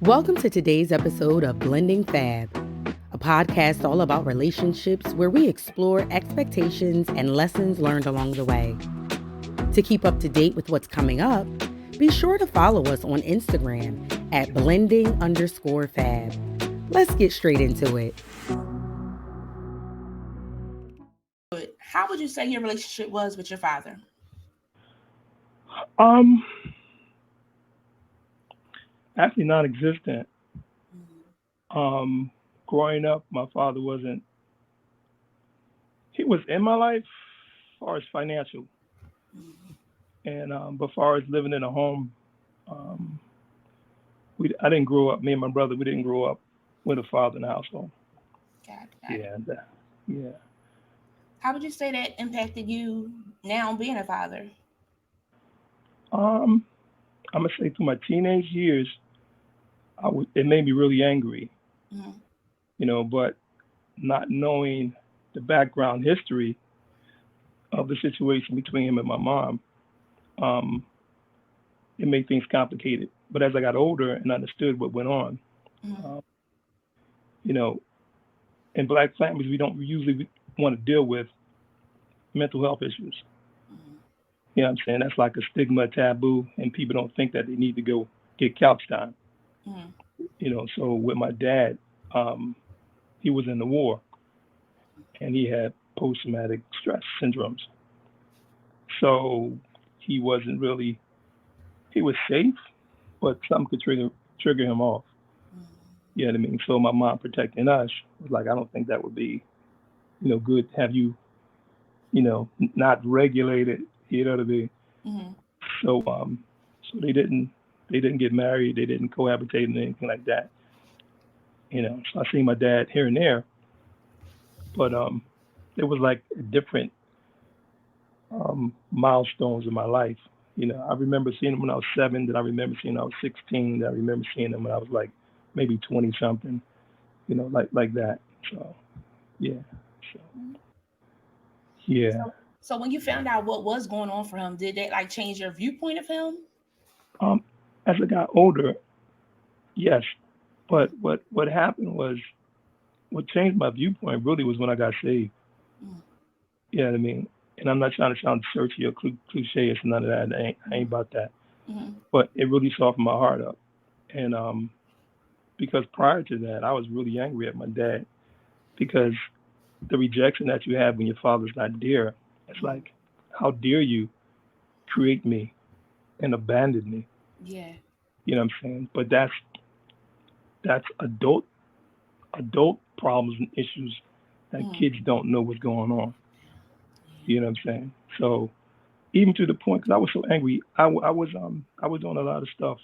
Welcome to today's episode of Blending Fab, a podcast all about relationships where we explore expectations and lessons learned along the way. To keep up to date with what's coming up, be sure to follow us on Instagram at blending_fab. Let's get straight into it. How would you say your relationship was with your father? Actually non-existent. Growing up, my father he was in my life as far as financial. And but as far as living in a home, I didn't grow up, me and my brother, we didn't grow up with a father in the household. Got Yeah, yeah. How would you say that impacted you now being a father? I'm gonna say through my teenage years, it made me really angry, but not knowing the background history of the situation between him and my mom, it made things complicated. But as I got older and understood what went on, in Black families, we don't usually want to deal with mental health issues. You know what I'm saying? That's like a stigma, taboo, and people don't think that they need to go get couch time. So with my dad, he was in the war and he had post-traumatic stress syndromes. So he was safe, but something could trigger him off. You know what I mean? So my mom protecting us was like, I don't think that would be, good to have you, not regulated, you know what I mean? So so they didn't get married, they didn't cohabitate and anything like that. So I seen my dad here and there, but it was like different milestones in my life. I remember seeing him when I was 7, then I remember seeing him when I was 16, then I remember seeing him when I was like maybe 20 something, like that. So yeah. Yeah. So when you found out what was going on for him, did that change your viewpoint of him? As I got older, yes. But what happened was, what changed my viewpoint really was when I got saved. You know what I mean? And I'm not trying to sound churchy or cliche. It's none of that. I ain't about that. But it really softened my heart up. And because prior to that, I was really angry at my dad, because the rejection that you have when your father's not there, it's like, how dare you create me and abandon me? Yeah. You know what I'm saying? But that's adult problems and issues that kids don't know what's going on. You know what I'm saying? So even to the point, because I was so angry, I was doing a lot of stuff.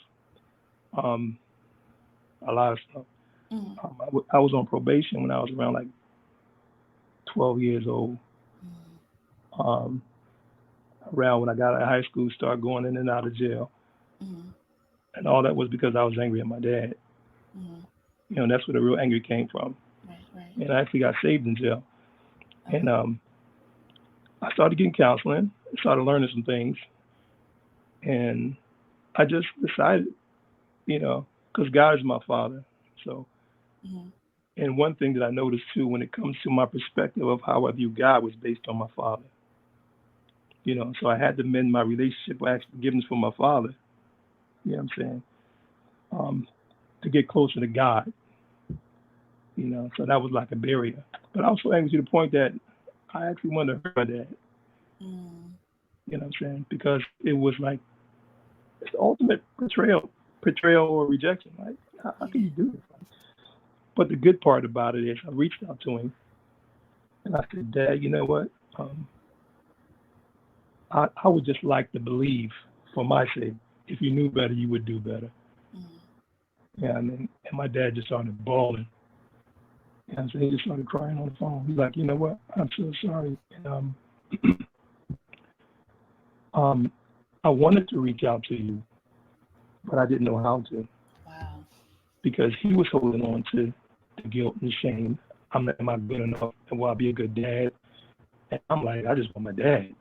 I was on probation when I was around like 12 years old. Around when I got out of high school, started going in and out of jail. And all that was because I was angry at my dad. That's where the real anger came from. Right. And I actually got saved in jail. And I started getting counseling, started learning some things. And I just decided, because God is my father. So, and one thing that I noticed too, when it comes to my perspective of how I view God, was based on my father. So I had to mend my relationship with forgiveness from my father. You know what I'm saying? To get closer to God. So that was like a barrier. But I was so angry to the point that I actually wanted to hurt my dad. You know what I'm saying? Because it was like, it's the ultimate betrayal or rejection. Like, how can you do this? But the good part about it is I reached out to him and I said, Dad, you know what? I would just like to believe, for my sake, if you knew better, you would do better. Yeah, and my dad just started bawling. And so he just started crying on the phone. He's like, you know what? I'm so sorry. And I wanted to reach out to you, but I didn't know how to. Wow. Because he was holding on to the guilt and shame. Am I good enough? And will I be a good dad? And I'm like, I just want my dad.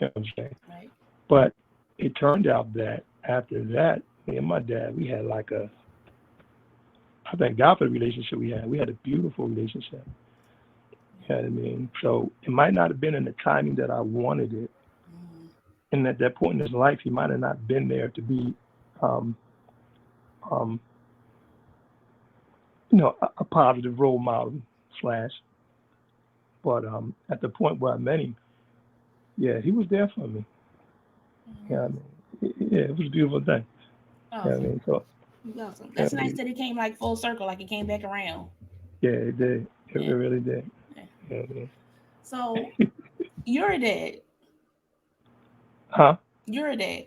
You know what I'm saying? Right. But it turned out that after that, me and my dad, we had like I thank God for the relationship we had. We had a beautiful relationship. You know what I mean? So it might not have been in the timing that I wanted it. And at that point in his life, he might have not been there to be, um, um, a positive role model slash. But at the point where I met him, yeah, he was there for me. You know what I mean? Yeah, it was a beautiful thing. You know what I Awesome. mean? So, Awesome. yeah, That's nice that it came like full circle, like it came back around. yeah, it did. It Yeah. really did. Yeah. You know what I mean? So you're a dad. Huh? You're a dad.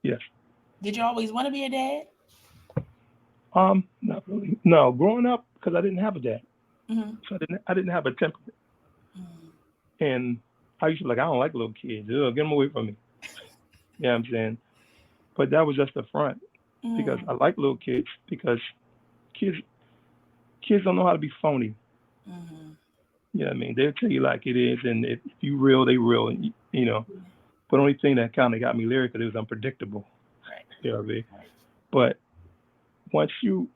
Yes. Did you always want to be a dad? Not really. No, growing up, because I didn't have a dad, Mm-hmm. so I didn't have a temperament, and I used to be like, I don't like little kids. Ugh, get them away from me. You know what I'm saying? But that was just the front, because Mm-hmm. I like little kids, because kids kids don't know how to be phony. Mm-hmm. You know what I mean? They'll tell you like it is, and if you real, they real, and But the only thing that kind of got me lyrical, it was unpredictable. Right. You know what I mean? Right. But once you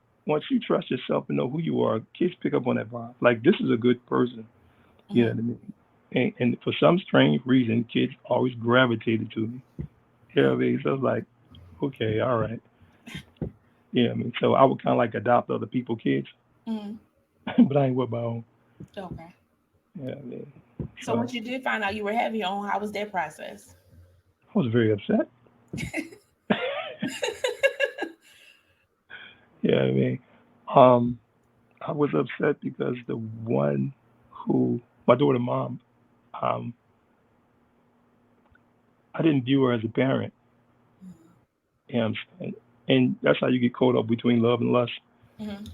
trust yourself and know who you are, kids pick up on that vibe. Like, this is a good person. You know Mm-hmm. what I mean? And for some strange reason, kids always gravitated to me. You know what I mean? So I was like, okay, all right. You know what I mean? So I would kind of like adopt other people's kids, Mm-hmm. but I ain't with my own. Okay. You know what I mean? So So once you did find out you were having your own, how was that process? I was very upset. You know what I mean? Um, I was upset because the one who, my daughter mom, um, I didn't view her as a parent. You know what I'm saying? And that's how you get caught up between love and lust. Mm-hmm.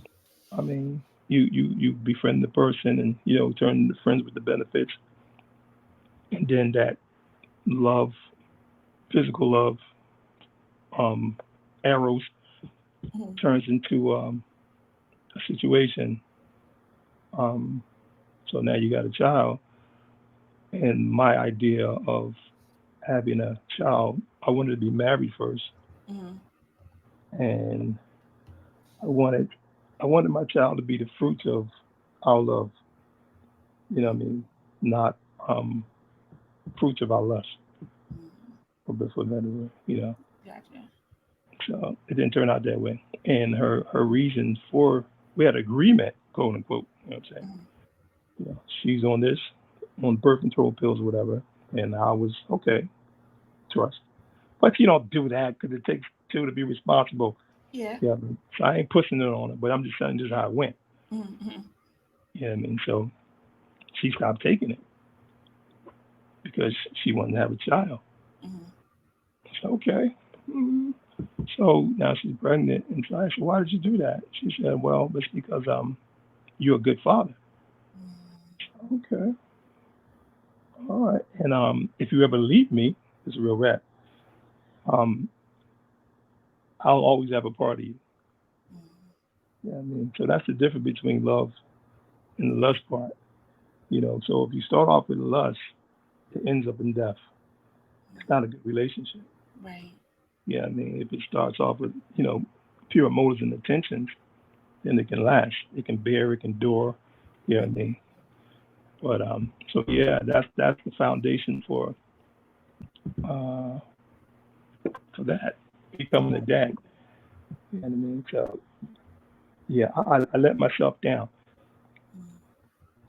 I mean, you befriend the person and, turn into friends with the benefits. And then that love, physical love, um, arrows Mm-hmm. turns into a situation. Um, so now you got a child. And my idea of having a child, I wanted to be married first. Mm-hmm. And I wanted my child to be the fruit of our love. You know what I mean? Not fruits of our lust, for better word. Gotcha. So it didn't turn out that way. And her reasons for, we had agreement, quote unquote. You know what I'm saying? Mm-hmm. She's on this, on birth control pills or whatever, and I was okay, trust. But you don't do that because it takes two to be responsible. Yeah. Yeah, so I ain't pushing it on her, but I'm just telling you just how it went. Mm-hmm. You know what I mean? So she stopped taking it because she wanted to have a child. Mm-hmm. So, okay. Mm. So now she's pregnant, and so I said, "Why did you do that?" She said, "Well, it's because you're a good father." Okay, all right. And if you ever leave me, it's a real rap. Um, I'll always have a part of you. Yeah, I mean, so that's the difference between love and the lust part. So if you start off with lust, it ends up in death. It's not a good relationship. Right. Yeah, I mean, if it starts off with pure motives and intentions, then it can last. It can bear. It can endure. You know what I mean? But so yeah, that's the foundation uh, for that becoming a dad. You know what I mean? So yeah, I let myself down,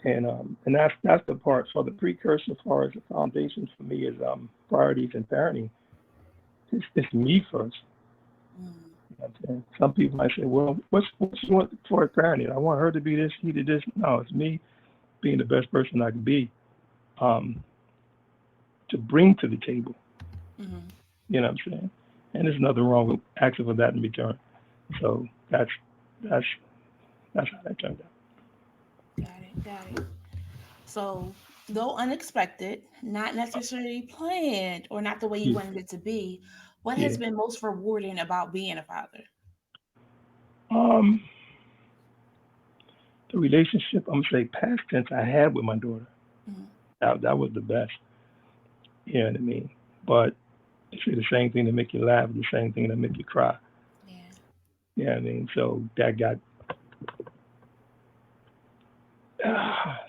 and that's the part. So the precursor, as far as the foundation for me, is priorities in parenting. It's me first. Mm-hmm. You know what I'm saying? Some people might say, well, what you want for a parenting? I want her to be this, he to this. No, it's me being the best person I can be, um, to bring to the table. Mm-hmm. You know what I'm saying? And there's nothing wrong with asking for that in return. So that's that's how that turned out. Got it. Got it. So, though unexpected, not necessarily planned, or not the way you Yeah, wanted it to be, what has yeah. been most rewarding about being a father? Um, the relationship, I'm gonna say past tense, I had with my daughter. Mm-hmm. That was the best. You know what I mean? But it's the same thing that make you laugh, the same thing that make you cry. Yeah, I mean, so that got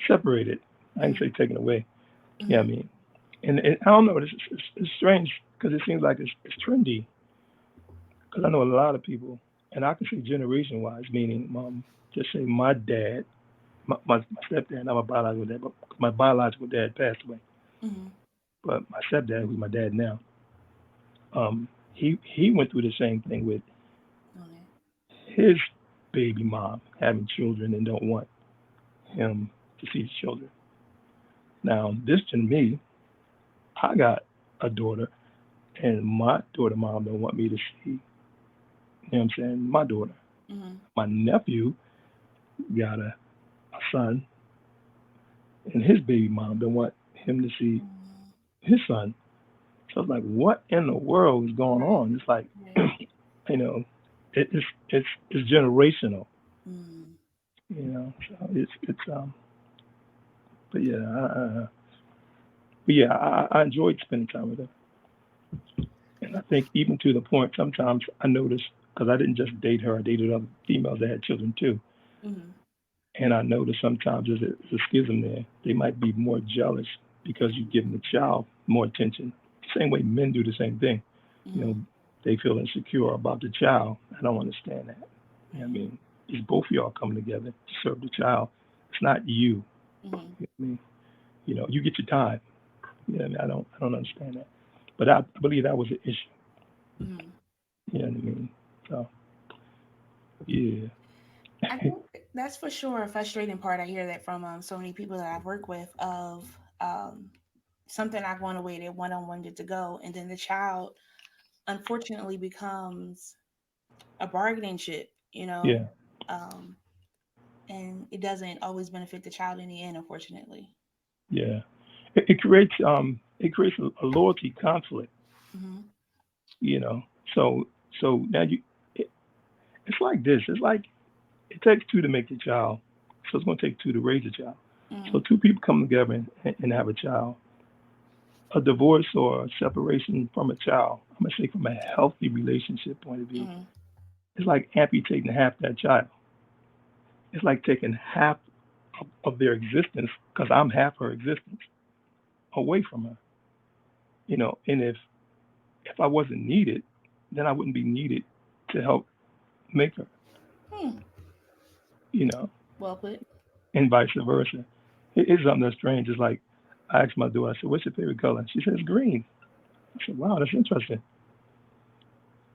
separated. I didn't say taken away. Yeah, I mean, and I don't know. It's strange because it seems like it's trendy. Because I know a lot of people, and I can say generation wise, meaning just say my dad, my stepdad, not my biological dad, but my biological dad passed away. Mm-hmm. But my stepdad, who's my dad now, he went through the same thing with Okay. his baby mom having children and don't want him to see his children. Now, this to me, I got a daughter, and my daughter mom don't want me to see, you know what I'm saying, my daughter. Mm-hmm. My nephew got a son, and his baby mom don't want him to see Mm-hmm. his son. So it's like, what in the world is going Right. on? It's like, Right. you know, it's generational, Mm. you know. So but yeah, I enjoyed spending time with her, and I think even to the point sometimes I noticed because I didn't just date her, I dated other females that had children too, Mm-hmm. and I noticed sometimes there's a schism there. They might be more jealous because you've given the child more attention. Same way men do the same thing. You Mm-hmm. know, they feel insecure about the child. I don't understand that. You know what I Right. mean, it's both of y'all coming together to serve the child. It's not you. Mm-hmm. You know what I mean? You know, you get your time. You know, what I mean? I don't understand that. But I believe that was an issue. Mm-hmm. You know what I mean? So yeah, I think that's for sure a frustrating part. I hear that from so many people that I've worked with of something not going the way they one on wanted to go, and then the child unfortunately becomes a bargaining chip, yeah, um, and it doesn't always benefit the child in the end, unfortunately. yeah. It creates a loyalty conflict. Mm-hmm. You know, so now it's like this. It's like it takes two to make a child, so it's going to take two to raise a child. Mm-hmm. So two people come together and have a child. A divorce or a separation from a child, I'm gonna say from a healthy relationship point of view, Mm-hmm. it's like amputating half that child. It's like taking half of their existence, because I'm half her existence, away from her. You know, and if I wasn't needed, then I wouldn't be needed to help make her. Hmm. You know, Well put. and vice versa. It's something that's strange. It's like I asked my daughter, I said, "What's your favorite color?" She says green. I said, "Wow, that's interesting."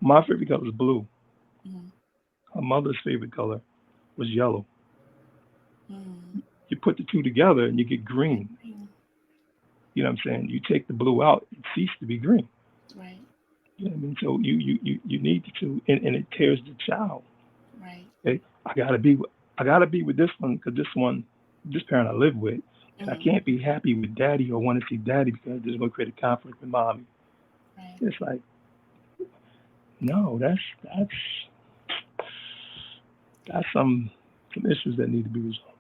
My favorite color is blue. Mm-hmm. Her mother's favorite color was yellow. Mm-hmm. You put the two together and you get I green. agree. You know what I'm saying? You take the blue out, it ceases to be green. Right. You know what I mean? So you need to, and it tears the child. Right. Okay? I gotta be with this one because this parent I live with, and I Mm-hmm. can't be happy with daddy or want to see daddy because there's going to create a conflict with mommy. Right. It's like, no, that's some issues that need to be resolved.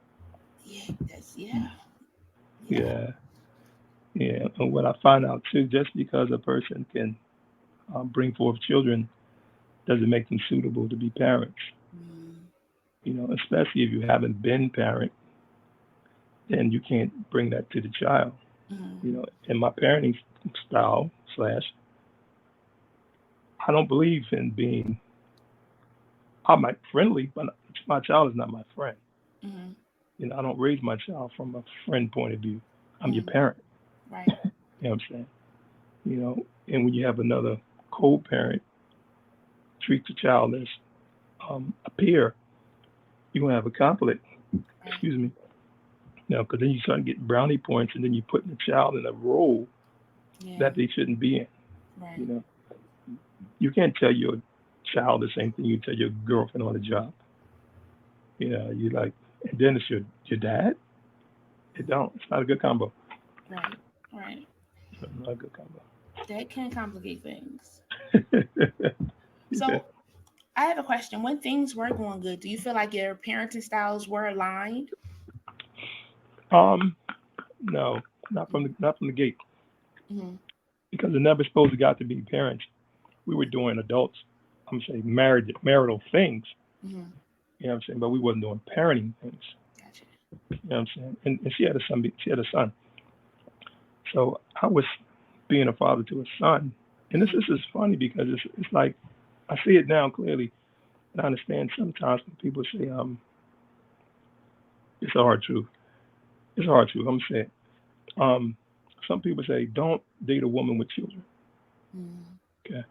Yeah. That's yeah. Yeah. Yeah, yeah. And what I find out too, just because a person can bring forth children doesn't make them suitable to be parents. Mm-hmm. You know, especially if you haven't been parent, then you can't bring that to the child. Mm-hmm. You know, in my parenting style slash, I don't believe in being. I'm like friendly, but my child is not my friend. Mm-hmm. You know, I don't raise my child from a friend point of view. I'm your Mm-hmm. parent. Right. You know what I'm saying? You know, and when you have another co-parent treat the child as a peer, you're gonna have a conflict. Right. Excuse me. You know, because then you start getting brownie points, and then you're putting the child in a role Yeah. that they shouldn't be in. You Right. know, you can't tell your child the same thing you tell your girlfriend on the job. You know, you like, and then it's your dad. It don't. It's not a good combo. Right. Right. It's not a good combo. That can complicate things. Yeah. So I have a question. When things were going good, do you feel like your parenting styles were aligned? Um. No, not from the gate, Mm-hmm. because they're never supposed to got to be parents. We were doing adults I'm saying marital things. Mm-hmm. You know what I'm saying? But we wasn't doing parenting things. Gotcha. You know what I'm saying? And she had a son. She had a son. So I was being a father to a son, and this is funny because it's like I see it now clearly, and I understand sometimes when people say it's a hard truth. It's a hard truth. I'm saying some people say don't date a woman with children. Mm-hmm. Okay,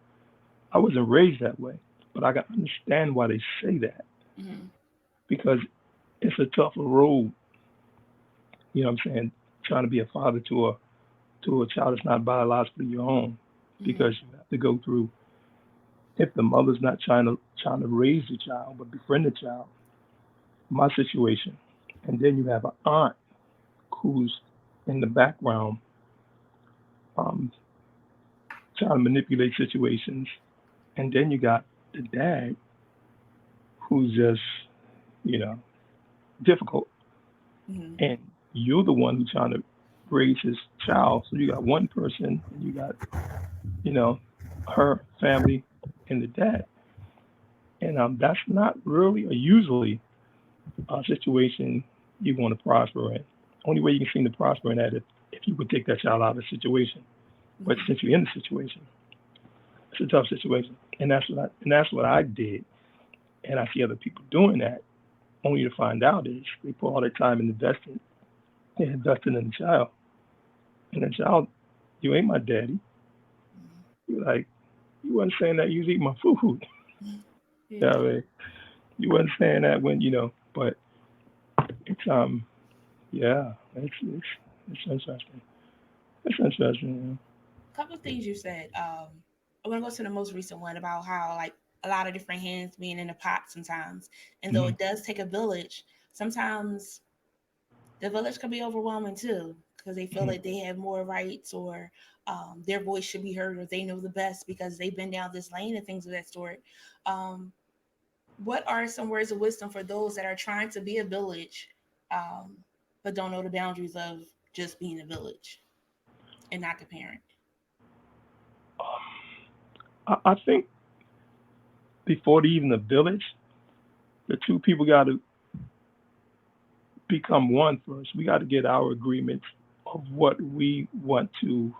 I wasn't raised that way, but I can understand why they say that Mm-hmm. because it's a tougher road. You know what I'm saying? Trying to be a father to a child that's not biologically your own, Mm-hmm. because you have to go through if the mother's not trying to raise the child but befriend the child. My situation, and then you have an aunt who's in the background um, trying to manipulate situations, and then you got the dad who's just you know difficult, Mm-hmm. and you're the one who's trying to raise his child. So you got one person, and you got you know her family and the dad, and that's not really or usually a situation you want to prosper in. Only way you can seem to prosper in that if you would take that child out of the situation. But Mm-hmm. since you're in the situation, it's a tough situation, and that's what I did. And I see other people doing that, only to find out is they put all their time and investing in the child, and the child, you ain't my daddy. You like you wasn't saying that you was eating my food. Mm-hmm. Yeah, Yeah. I mean, you wasn't saying that when but it's yeah, it's interesting. It's interesting. A couple of things you said. I want to go to the most recent one about how like a lot of different hands being in a pot sometimes, and Yeah. though it does take a village, sometimes the village can be overwhelming too because they feel Mhm. like they have more rights or their voice should be heard or they know the best because they've been down this lane and things of that sort. Um, what are some words of wisdom for those that are trying to be a village, um, but don't know the boundaries of just being a village and not the parent? I think before even the village, the two people got to become one first. We got to get our agreements of what we want to.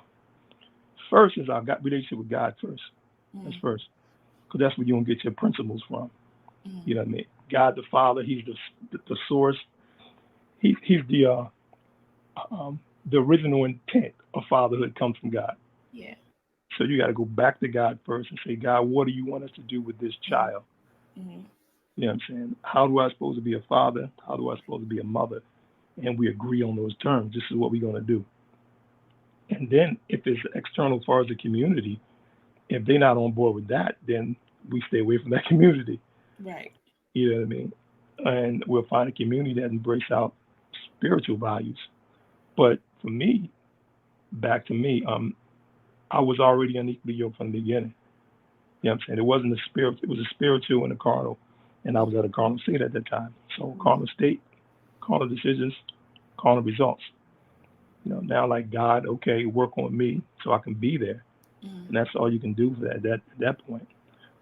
First is our relationship with God first. That's Mm-hmm. first, because that's where you gonna get your principles from. Mm-hmm. You know what I mean? God the Father, He's the source. He's um, the original intent of fatherhood comes from God. Yeah. So you got to go back to God first and say, God, what do you want us to do with this child? Mm-hmm. You know what I'm saying? How do I supposed to be a father? How do I supposed to be a mother? And we agree on those terms. This is what we're going to do. And then if it's external as far as the community, if they're not on board with that, then we stay away from that community. Right. You know what I mean? And we'll find a community that embrace our spiritual values. But for me, back to me, I was already unequally yoked from the beginning. You know what I'm saying? It wasn't a spirit, it was a spiritual and a carnal. And I was at a carnal state at that time. So Mm-hmm. carnal state, carnal decisions, carnal results. Now like God, okay, work on me so I can be there. Mm-hmm. And that's all you can do for that at that point.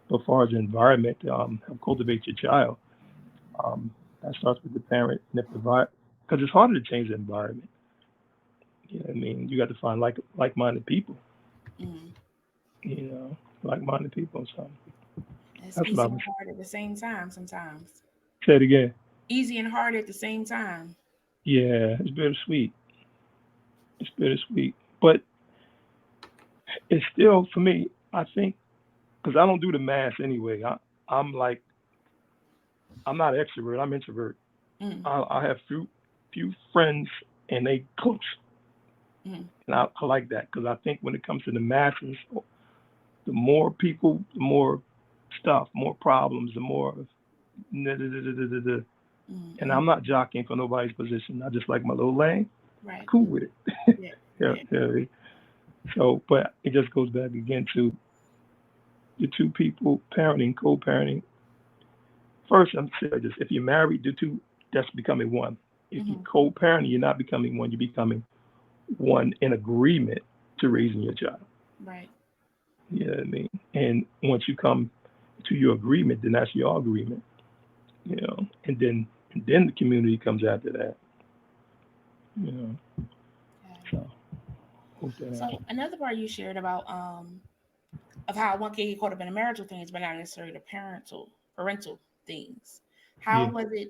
But as far as the environment, help cultivate your child, that starts with the parent. And if the because it's harder to change the environment. You know what I mean? You got to find like-minded people. Mm-hmm. You know, like-minded people. So It's that's what I easy was. and hard at the same time sometimes. Say it again. Easy and hard at the same time. Yeah, it's bittersweet. It's bittersweet, but it's still for me. I think because I don't do the mass anyway. I'm like I'm not an extrovert. I'm introvert. Mm-hmm. I have few friends and they close, Mm-hmm. and I like that because I think when it comes to the masses, the more people, the more stuff, more problems, the more. And Mm-hmm. I'm not jockeying for nobody's position. I just like my little lane. Right. Cool with it. Yeah. Yeah, Yeah. yeah. So, but it just goes back again to the two people parenting, co-parenting. First, I'm saying this: if you're married, the two that's becoming one. If you're Mm-hmm. co-parenting, you're not becoming one. You're becoming one in agreement to raising your child. Right. You know what I mean? And once you come to your agreement, then that's your agreement, you know. And then the community comes after that, you know. Okay. So hope that So answers. another part you shared about of how one can get caught up in the marital things, but not necessarily the parental things. How Yeah. was it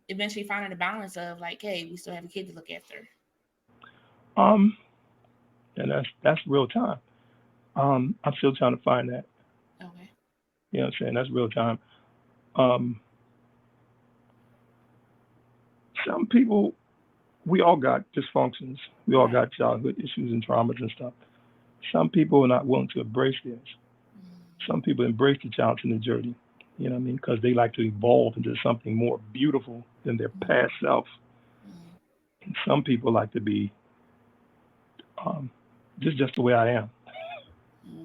eventually finding the balance of like, hey, we still have a kid to look after? Um, and that's real time. I'm still trying to find that. Okay. You know what I'm saying? That's real time. Um, some people, we all got dysfunctions. We all Right. got childhood issues and traumas and stuff. Some people are not willing to embrace this. Mm, Some people embrace the challenge and the journey. You know what I mean? Because they like to evolve into something more beautiful than their mm, past self. mm, And some people like to be um, just the way I am.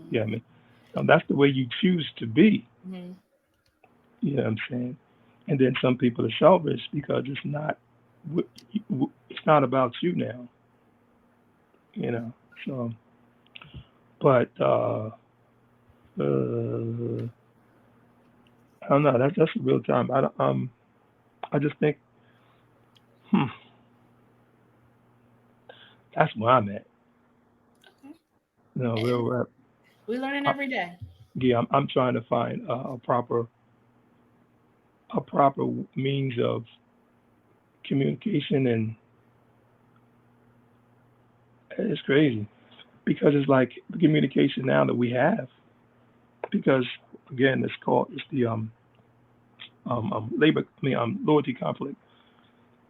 You know what I mean? That's the way you choose to be. mm, You know what I'm saying? And then some people are selfish because it's not about you now. You know. So, but I don't know. That's a real time. I just think, hmm, that's where I'm at. okay. You know, real And rap. we're learning I, every day. yeah, I'm trying to find a proper means of communication, and it's crazy because it's like the communication now that we have. Because again, it's the loyalty conflict.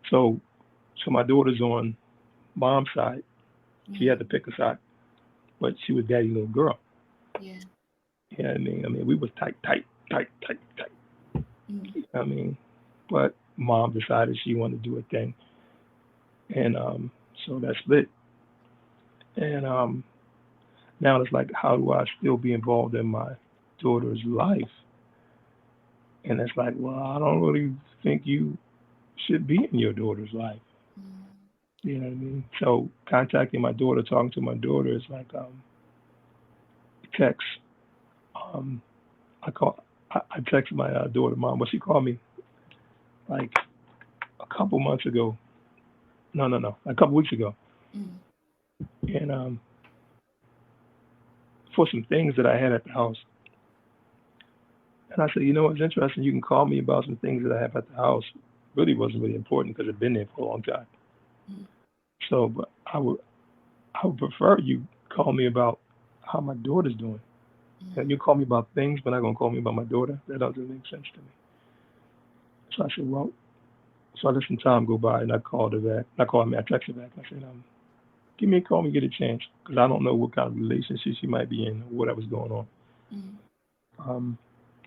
So so my daughter's on mom's side. She had Mm, to pick a side, but she was daddy's little girl. yeah. You know what I mean? I mean, we was tight, tight, tight, tight, tight. Mm, You know what I mean, but mom decided she wanted to do a thing, and so that split. And now it's like, how do I still be involved in my daughter's life? And it's like, well, I don't really think you should be in your daughter's life. mm, You know what I mean? So contacting my daughter, talking to my daughter is like text. Um, I call. I texted my daughter mom, but she called me like a couple months ago. No, a couple weeks ago, mm, and for some things that I had at the house. And I said, you know what's interesting? You can call me about some things that I have at the house. Really wasn't really important because it'd been there for a long time. mm, So, but I would prefer you call me about how my daughter's doing. And mm, you call me about things, but not gonna call me about my daughter. That doesn't make sense to me. So I said, well, so I let some time go by, and I called her back. I called me. I texted her back. I said, give me a call when you get a chance, because I don't know what kind of relationship she might be in, or whatever's going on. mm, Um,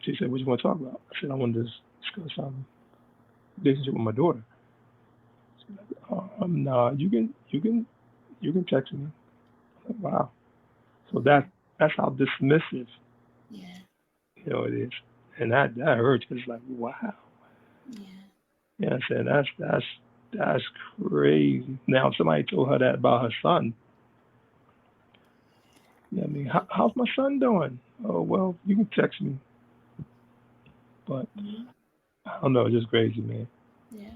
she said, what you want to talk about? I said, I want to discuss relationship with my daughter. Nah, you can text me. I'm like, wow. So yeah. that's how dismissive, Yeah. it is, and that hurts. 'Cause it's like, wow. Yeah. Yeah, I said that's crazy. Now, if somebody told her that about her son, yeah, I mean, how's my son doing? Oh well, you can text me, but Mm-hmm. I don't know. It's just crazy, man. Yeah.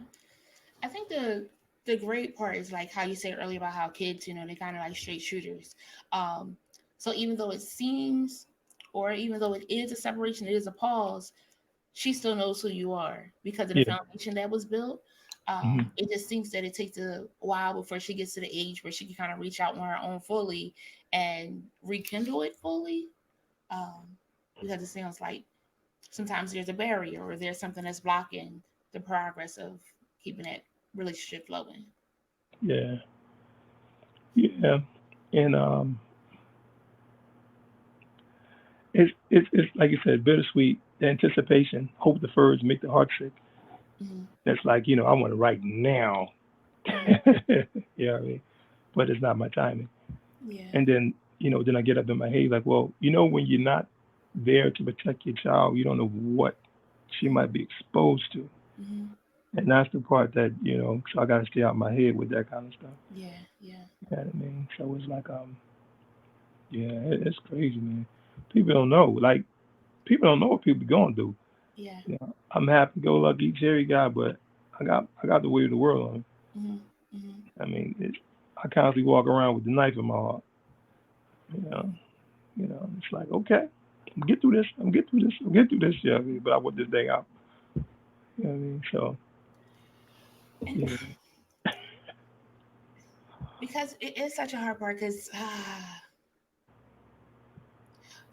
I think the great part is like how you said earlier about how kids, they kind of like straight shooters. Um, so even though it seems, or even though it is a separation, it is a pause. She still knows who you are because of the Yeah. foundation that was built. Hmm. It just seems that it takes a while before she gets to the age where she can kind of reach out on her own fully and rekindle it fully. Um, because it sounds like sometimes there's a barrier or there's something that's blocking the progress of keeping that relationship flowing. Yeah. Yeah. And it's like you said, bittersweet. The anticipation, hope defers, make the heart sick. Mm-hmm. It's like, I want it right now. Mm-hmm. You know what I mean? But it's not my timing. Yeah. And then, then I get up in my head like, well, when you're not there to protect your child, you don't know what she might be exposed to. Mm-hmm. And that's the part that, so I got to stay out of my head with that kind of stuff. Yeah. Yeah. You know what I mean? So it's like, yeah, it's crazy, man. People don't know. Like, people don't know what people be going through. Yeah. You know, I'm happy go lucky cherry guy, but I got the weight of the world on me. Mm-hmm. Mm-hmm. I mean, I constantly walk around with the knife in my heart. You know, it's like okay, I'm get through this. I'm get through this. I'm get through this. Yeah, I mean, but I want this thing out. You know what I mean? So And yeah, because it is such a hard part, because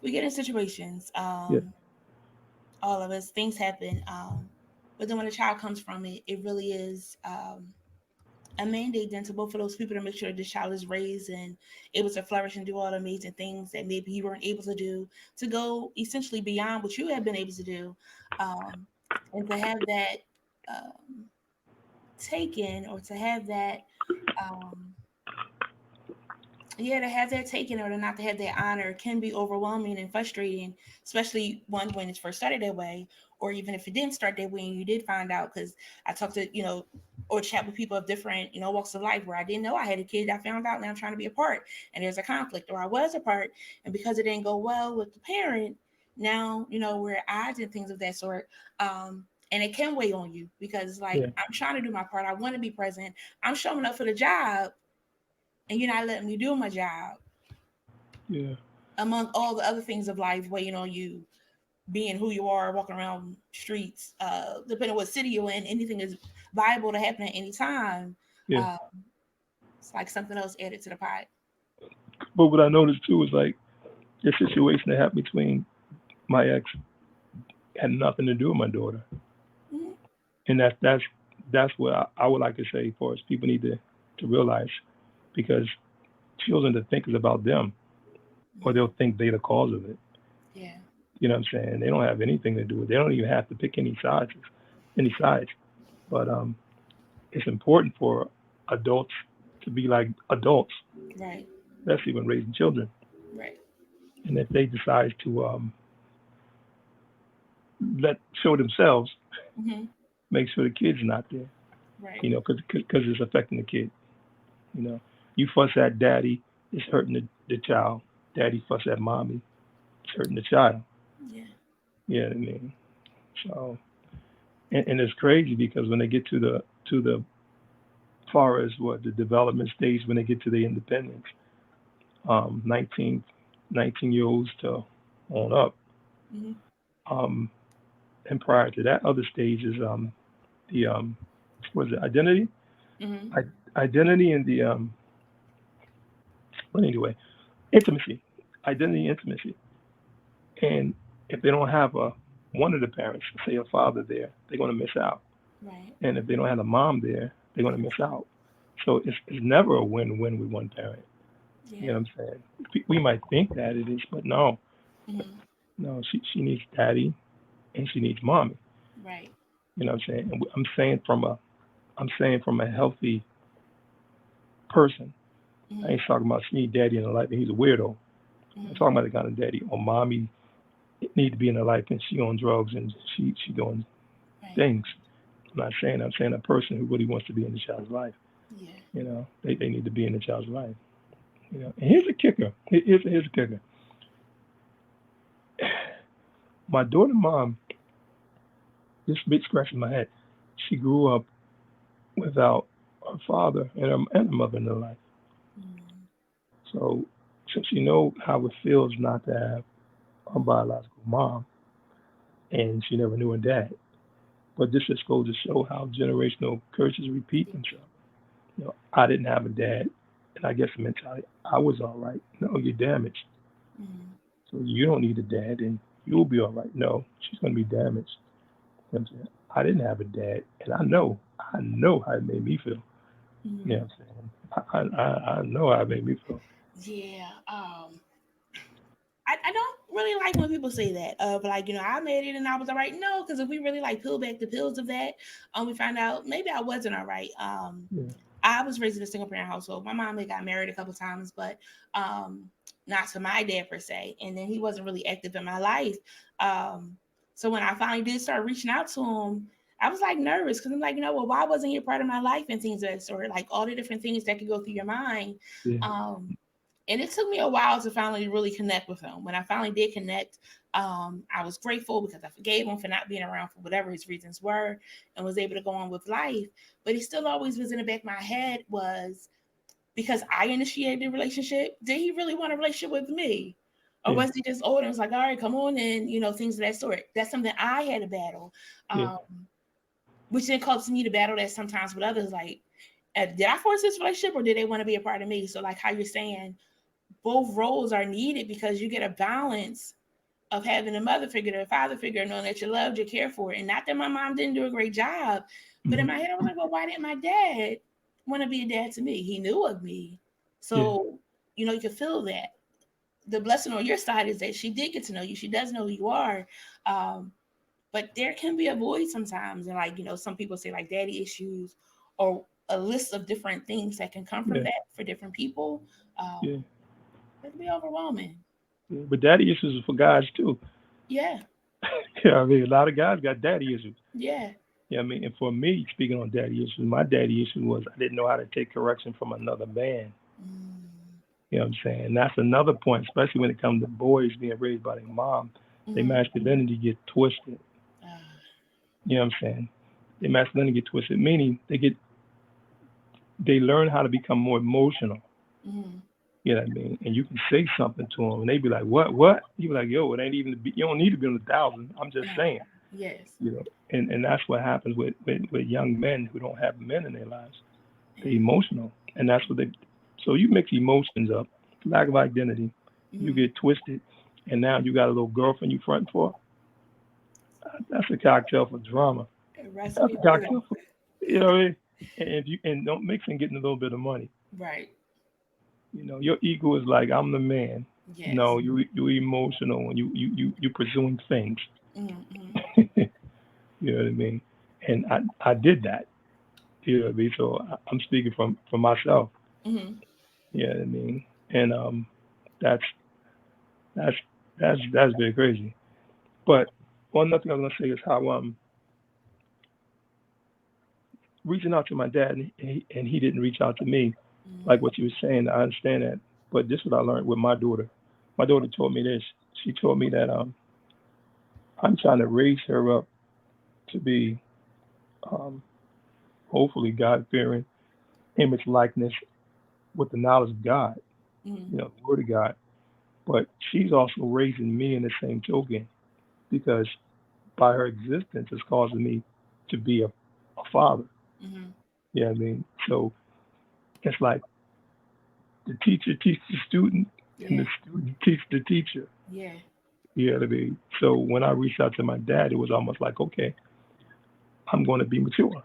we get in situations, yeah, all of us, things happen, but then when a child comes from it, it really is a mandate then to both of those people to make sure this child is raised and able to flourish and do all the amazing things that maybe you weren't able to do, to go essentially beyond what you have been able to do, um, and to have that um, taken, or to have that um, yeah, to have that taken or to not to have that honor can be overwhelming and frustrating, especially one when it's first started that way, or even if it didn't start that way and you did find out. Because I talked to, or chat with people of different, walks of life, where I didn't know I had a kid. I found out now I'm trying to be a part, and there's a conflict, or I was a part, and because it didn't go well with the parent, now we're at odds and things of that sort. And it can weigh on you, because like, yeah, I'm trying to do my part. I want to be present. I'm showing up for the job, and you're not letting me do my job, yeah, among all the other things of life weighing on you, being who you are, walking around streets, depending on what city you're in, anything is viable to happen at any time. yeah. uh, it's like something else added to the pot. But what I noticed too is like the situation that happened between my ex had nothing to do with my daughter, Mm-hmm. and that's what I would like to say for us. People need to realize because children to think is about them, or they'll think they're the cause of it. Yeah. You know what I'm saying? They don't have anything to do with it. They don't even have to pick any sides. But it's important for adults to be like adults, Right. especially when raising children. Right. And if they decide to let show themselves, Mm-hmm. make sure the kid's not there. Right. Because it's affecting the kid. You know, you fuss at daddy, it's hurting the child. Daddy fuss at mommy, it's hurting the child. Yeah. You know what I mean? So, and it's crazy because when they get to the far as what the development stage when they get to the independence, 19, 19 year olds to on up. Mm-hmm. Um, and prior to that, other stage is the what is it identity, Mm-hmm. identity and the but anyway intimacy, identity intimacy. And if they don't have a one of the parents, say a father there, they're going to miss out. Right. And if they don't have a mom there, they're going to miss out. So it's never a win-win with one parent. You Yeah. know what I'm saying? We might think that it is, but no, Mm-hmm. no. She needs daddy and she needs mommy. Right. You know what I'm saying? And I'm saying from a healthy person. I Mm-hmm. ain't talking about she need daddy in her life and he's a weirdo. I'm Mm-hmm. talking about the kind of daddy or mommy need to be in her life and she on drugs and she doing Right. things. I'm saying a person who really wants to be in the child's life. Yeah. They need to be in the child's life. And here's a kicker. Here's a kicker. My daughter mom, just bit scratching my head. She grew up without her father and her mother in her life. Mm-hmm. So she know how it feels not to have a biological mom, and she never knew her dad. But this just goes to show how generational curses repeat themselves. I didn't have a dad, and I guess the mentality, I was all right. No, you're damaged. Mm-hmm. So you don't need a dad, and you'll be all right. No, she's going to be damaged. You know what I'm saying? I didn't have a dad, and I know how it made me feel. You know Mm-hmm. what I'm saying? I know how it made me feel. Yeah. I don't really like when people say that of like, I made it and I was all right. No, because if we really like peel back the pills of that, we find out maybe I wasn't all right. Yeah, I was raised in a single parent household. My mom had got married a couple times, but um, not to my dad per se. And then he wasn't really active in my life. Um, so when I finally did start reaching out to him, I was like nervous because I'm like, well, why wasn't he a part of my life and things of that sort? Like all the different things that could go through your mind. yeah, Um, And it took me a while to finally really connect with him. When I finally did connect, I was grateful because I forgave him for not being around for whatever his reasons were and was able to go on with life. But he still always was in the back of my head was because I initiated the relationship, did he really want a relationship with me? Or Yeah. was he just old and was like, all right, come on in, things of that sort. That's something I had to battle. Yeah. Which then causes me to battle that sometimes with others. Like, did I force this relationship or did they want to be a part of me? So, like how you're saying, both roles are needed because you get a balance of having a mother figure or a father figure, knowing that you're loved, you're cared for. And not that my mom didn't do a great job, but in Mm-hmm. my head, I was like, well, why didn't my dad want to be a dad to me? He knew of me. Yeah. So, you can feel that. The blessing on your side is that she did get to know you. She does know who you are. Um, but there can be a void sometimes. And like, some people say like daddy issues or a list of different things that can come from Yeah. that for different people. Yeah. It can be overwhelming. Yeah. But daddy issues are for guys too. Yeah. Yeah, I mean, a lot of guys got daddy issues. Yeah. Yeah, I mean, and for me, speaking on daddy issues, my daddy issue was I didn't know how to take correction from another man. Mm. You know what I'm saying? And that's another point, especially when it comes to boys being raised by their mom. Their Mm-hmm. masculinity get twisted. You know what I'm saying? Their masculinity get twisted, meaning they learn how to become more emotional. Mm-hmm. You know what I mean? And you can say something to them, and they be like, "What? What?" You be like, "Yo, it ain't even. You don't need to be on 1,000. I'm just saying." Yes. You know, and that's what happens with young men who don't have men in their lives. They're Yeah. emotional, and that's what they. So you mix emotions up, lack of identity, you Mm-hmm. get twisted, and now you got a little girlfriend you fronting for. That's a cocktail for drama. A That's recipe a for disaster. cocktail for, you know what I mean? And if you and don't mix in getting a little bit of money. Right. You know, your ego is like I'm the man. Yes. No, you emotional and you pursuing things. Mm-hmm. You know what I mean? And I did that. You know what I mean? So I'm speaking from myself. Mm-hmm. You know what I mean? And that's that's that's very crazy. But one other thing I was gonna say is how reaching out to my dad and he didn't reach out to me, like what you were saying. I understand that, but this is what I learned with my daughter. My daughter told me this. She told me that I'm trying to raise her up to be um, hopefully God fearing, image likeness with the knowledge of God, Mm-hmm. you know, the Word of God. But she's also raising me in the same token because by her existence is causing me to be a father. Mm-hmm. You know what I mean? So it's like the teacher teaches the student and Yeah. the student teaches the teacher. Yeah. You know what I mean? So when I reached out to my dad, it was almost like, okay, I'm going to be mature.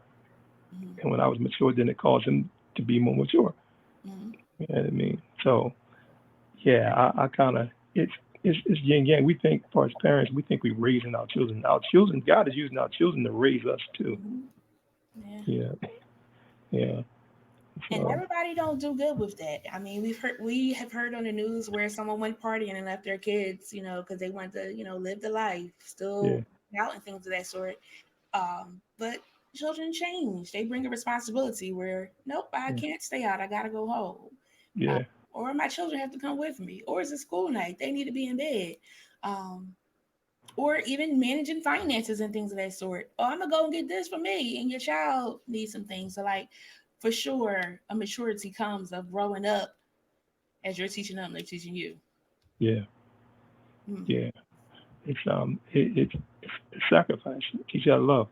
Mm-hmm. And when I was mature, then it caused him to be more mature. Mm-hmm. You know what I mean? So yeah, I kind of it's yin yang. We think, for as parents, we think we're raising our children. Our children, God is using our children to raise us too. Mm-hmm. Yeah. Yeah, yeah. And So everybody don't do good with that. I mean, we have heard on the news where someone went partying and left their kids, because they want to, live the life, yeah, still out and things of that sort. But children change. They bring a responsibility where, nope, I yeah, can't stay out. I gotta go home. Uh, yeah, or my children have to come with me. Or it's a school night. They need to be in bed. Um, or even managing finances and things of that sort. Oh, I'm gonna go and get this for me, and your child needs some things. So, like, for sure, a maturity comes of growing up as you're teaching them, they're teaching you. yeah, Mm. yeah. It's sacrifice. Teach you how to love.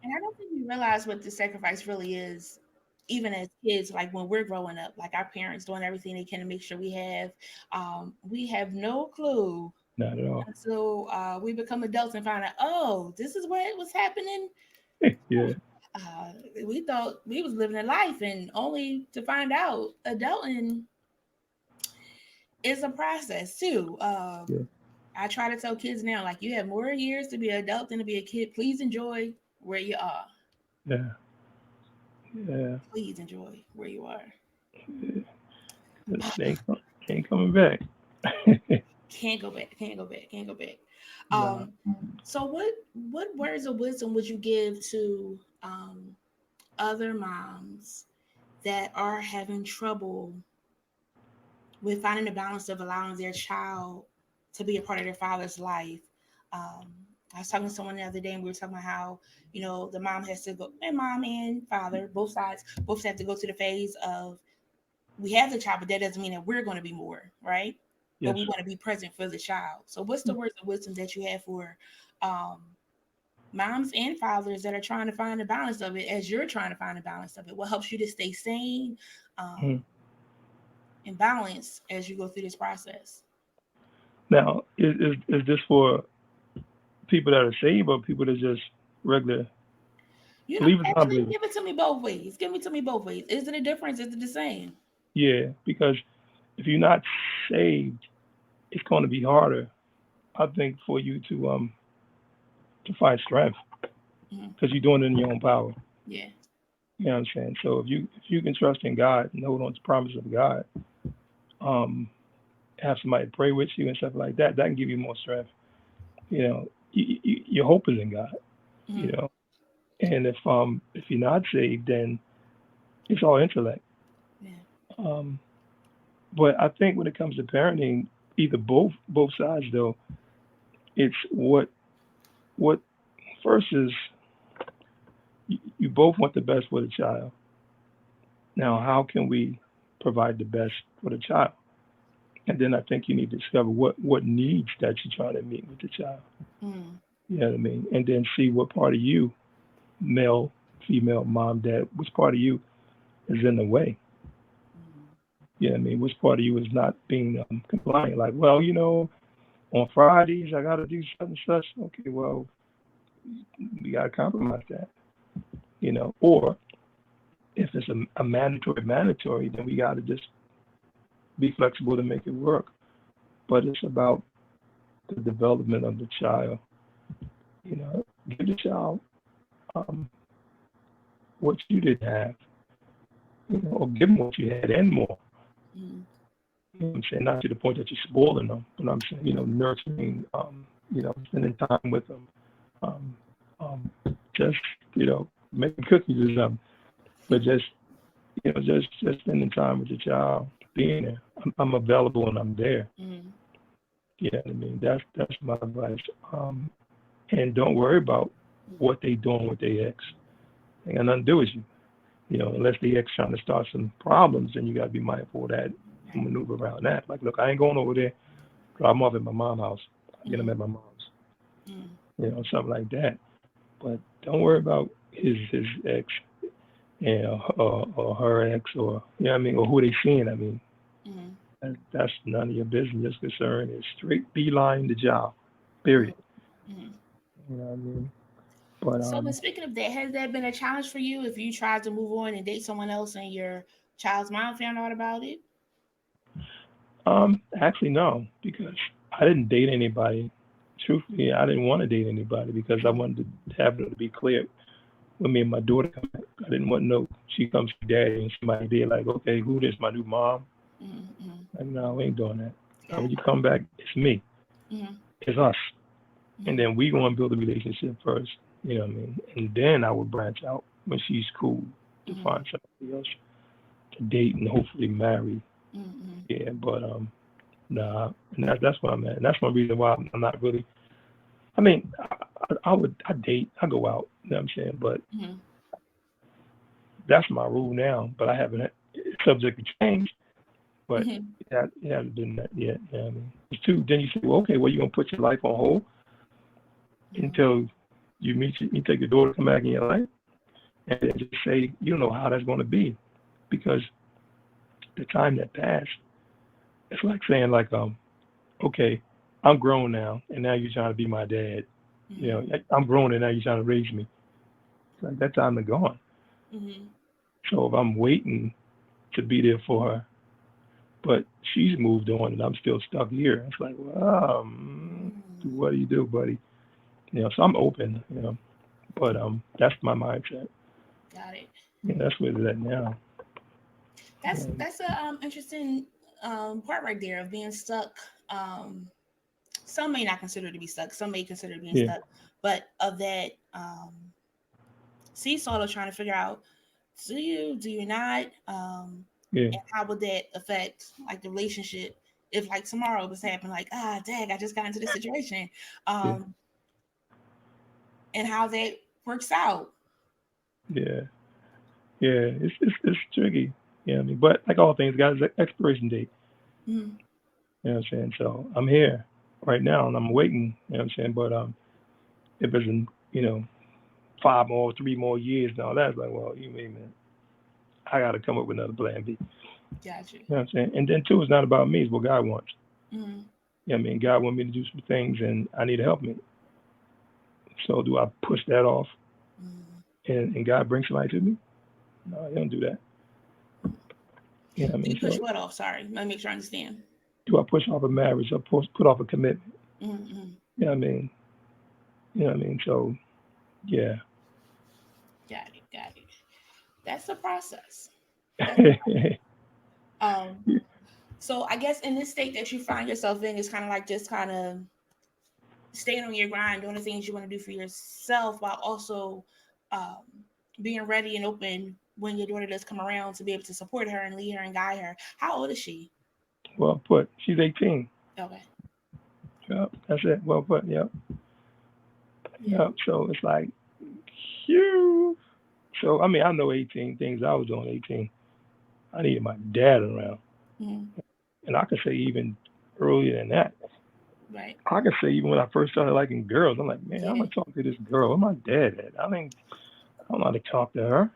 And I don't think we realize what the sacrifice really is, even as kids. Like when we're growing up, like our parents doing everything they can to make sure we have no clue Not at all. until we become adults and find out, oh, this is what was happening. Yeah, uh, we thought we was living a life, and only to find out adulting is a process too. yeah, I try to tell kids now, like, you have more years to be an adult than to be a kid. Please enjoy where you are. yeah, yeah. Please enjoy where you are. Yeah. They ain't coming back. Can't go back. Can't go back. Can't go back. Nah. Um, so what words of wisdom would you give to other moms that are having trouble with finding the balance of allowing their child to be a part of their father's life. Um, I was talking to someone the other day, and we were talking about how, the mom has to go, and mom and father, both sides, both have to go to the phase of, we have the child, but that doesn't mean that we're going to be more, right? But Yes. we want to be present for the child. So, what's the words of wisdom that you have for um, moms and fathers that are trying to find a balance of it as you're trying to find a balance of it? What helps you to stay sane Mhm. and balanced as you go through this process? Now, is this for people that are saved or people that are just regular believers or Actually, non-believers? give it to me both ways. Give it to me both ways. Is it a difference? Is it the same? Yeah, because if you're not saved, it's going to be harder, I think, for you to find strength Mm-hmm. because you're doing it in your own power. Yeah. You know what I'm saying? So if you can trust in God and hold on to the promise of God, um, have somebody pray with you and stuff like that, that can give you more strength. You know, your hope is in God. You Mm-hmm. know, and if you're not saved, then it's all intellect. Yeah. Um, but I think when it comes to parenting, either both sides though, it's what first is you both want the best for the child. Now, how can we provide the best for the child? And then I think you need to discover what needs that you're trying to meet with the child. Mm-hmm. You know what I mean? And then see what part of you, male, female, mom, dad, which part of you is in the way. You know what I mean? Which part of you is not being compliant? Like, well, on Fridays I got to do such and such. Okay, well, we got to compromise that. Or if it's a mandatory, then we got to just be flexible to make it work. But it's about the development of the child. Give the child um, what you didn't have, or give them what you had and more. Mm-hmm. You know what I'm saying? Not to the point that you're spoiling them, but I'm saying, nurturing, spending time with them, um, just, making cookies or something, but just spending time with the child, being there. I'm available and I'm there. Mm-hmm. You know what I mean? That's my advice. And don't worry about what they doing with their ex. Ain't got nothing to do with you. Unless the ex trying to start some problems, then you got to be mindful of that and maneuver around that. Like, look, I ain't going over there. Drop them off at my mom's house. I get them Mm-hmm. at my mom's. Mm-hmm. Something like that. But don't worry about his ex and or her ex, or what I mean, or who they seeing. I mean, Mm-hmm. that's none of your business. Just concern is straight beeline the job. Period. Mm-hmm. You know what I mean? But So, but speaking of that, has that been a challenge for you if you tried to move on and date someone else and your child's mom found out about it? actually no, because I didn't date anybody. Truthfully, I didn't want to date anybody because I Mm-hmm. wanted to have it to be clear when me and my daughter come back. I didn't want no she comes to daddy and somebody there like, okay, who this my new mom? Mm-hmm. Like, no, we ain't doing that. Got When you it. come back, it's me. Mm-hmm. It's us. And Mm-hmm. then we gonna build a relationship first. You know what I mean? And then I would branch out when she's cool to Mm-hmm. find somebody else to date and hopefully marry. Mm-hmm. Yeah, but nah, and that's where I'm at. And that's one reason why I'm not really. I mean, I date, I go out. You know what I'm saying? But Mm-hmm. that's my rule now. But I haven't. It's subject to change. But Mm-hmm. it hasn't been that yet. You know what I mean? It's too. Then you say, well, okay, well, you gonna put your life on hold until you take your daughter, come back in your life, and then just say you don't know how that's going to be because the time that passed. It's like saying like okay, I'm grown now, and now you're trying to be my dad. Mm-hmm. I'm grown, and now you're trying to raise me. It's like that time is gone. Mm-hmm. So if I'm waiting to be there for her, but she's moved on and I'm still stuck here, it's like, well, what do you do, buddy? So I'm open, but that's my mindset. Got it. That's where it's at now. And, That's a interesting part right there of being stuck. Um, some may not consider to be stuck. Some may consider being yeah, stuck, but of that seesaw of trying to figure out Do you? Do you not? Yeah, And how would that affect like the relationship if like tomorrow was happening? Like, dang, I just got into this situation, yeah, um, and how that works out. yeah, yeah. It's tricky. You know what I mean? But like all things, got an expiration date. Mm, You know what I'm saying? So I'm here right now and I'm waiting. You know what I'm saying? But if it's in, 3 more years and all that, it's like, well, you wait a minute. I got to come up with another plan B. gotcha. You know what I'm saying? And then two, it's not about me. It's what God wants. Mm, You know what I mean? God wants me to do some things and I need help me. So do I push that off mm. and God brings somebody to me? No, you don't do that. You know what I You mean? push So what off? Sorry, let me make sure I understand. do I push off a marriage or put off a commitment? Mm-hmm. You know what I mean? You know what I mean? So yeah. Got it. Got it. That's the process. That's um. So I guess in this state that you find yourself in is kind of like just kind of staying on your grind, doing the things you want to do for yourself, while also um, being ready and open when your daughter does come around to be able to support her and lead her and guide her. How old is she? Well put. She's 18. Okay. Yep, that's it. Well put. Yep. Yeah. Yep. So it's like, phew. So I mean, I know 18 things I was doing 18. I needed my dad around, Mm-hmm. and I could say even earlier than that. Right. I could say even when I first started liking girls, I'm like, man, I'm Yeah. gonna talk to this girl. Where my dad at? I don't know how to talk to her.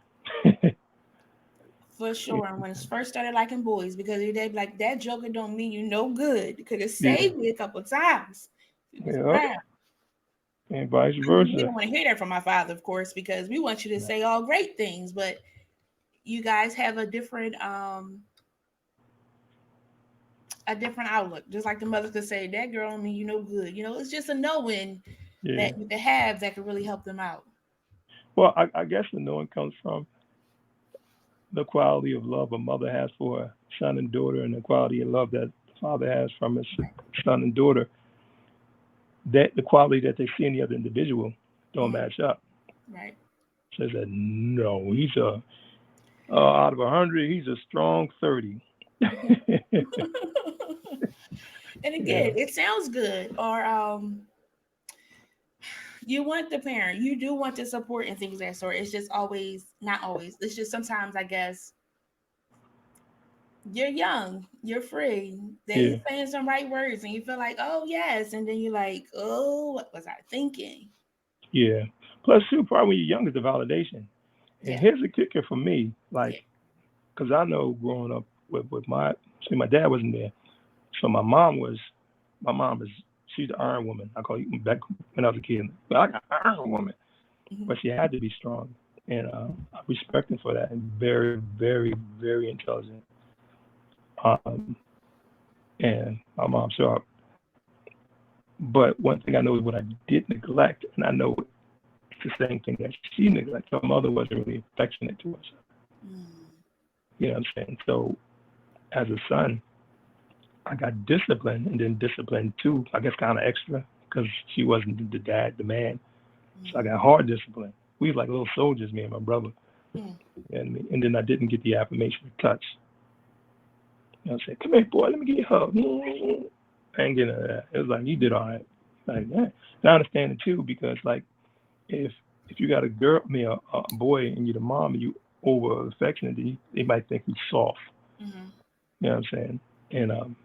For sure. And when it first started liking boys, because your dad be like, that joker don't mean you no good. Could have Yeah. saved me a couple times. He was Yeah. around. And vice We versa. don't want to hear that from my father, of course, because we want you to say all great things, but you guys have a different outlook. Just like the mother could say, that girl don't mean you no good. It's just a knowing Yeah. that you can have that could really help them out. Well, I guess the knowing comes from the quality of love a mother has for her son and daughter, and the quality of love that the father has from his son and daughter. That the quality that they see in the other individual don't Mm, match up. right. So they said, no, he's out of 100, he's a strong 30. And Yeah, again, it sounds good. Or you want the parent, you do want the support and things of that sort. It's just always not always. It's just sometimes I guess you're young, you're free. They yeah, saying some right words and you feel like, oh yes, and then you're like, oh, what was I thinking? yeah. Plus, too, probably when you're young is the validation. And Yeah, here's the kicker for me, like, yeah. because I know growing up with my dad wasn't there. So my mom was, she's the Iron Woman. I call you back when I was a kid. But I got Iron Woman, Mhm. but she had to be strong, and I respect her for that. And very, very, very intelligent. Um, and my mom's sharp. But one thing I know is what I did neglect, and I know it's the same thing that she neglected. Her mother wasn't really affectionate to us. Mm, You know what I'm saying? So as a son, I got disciplined, and then disciplined too. I guess kind of extra because she wasn't the dad, the man. So I mm, got hard discipline. We was like little soldiers, me and my brother. mm. You know what I mean? And then I didn't get the affirmation of touch. You know what I'm saying? Come here, boy. Let me get you a hug. I ain't getting none of that. It was like you did all right. Like that. And I understand it too because like if you got a girl, I mean a boy, and you're the mom, and you over affectionate, then they might think you soft. Mhm. You know what I'm saying? And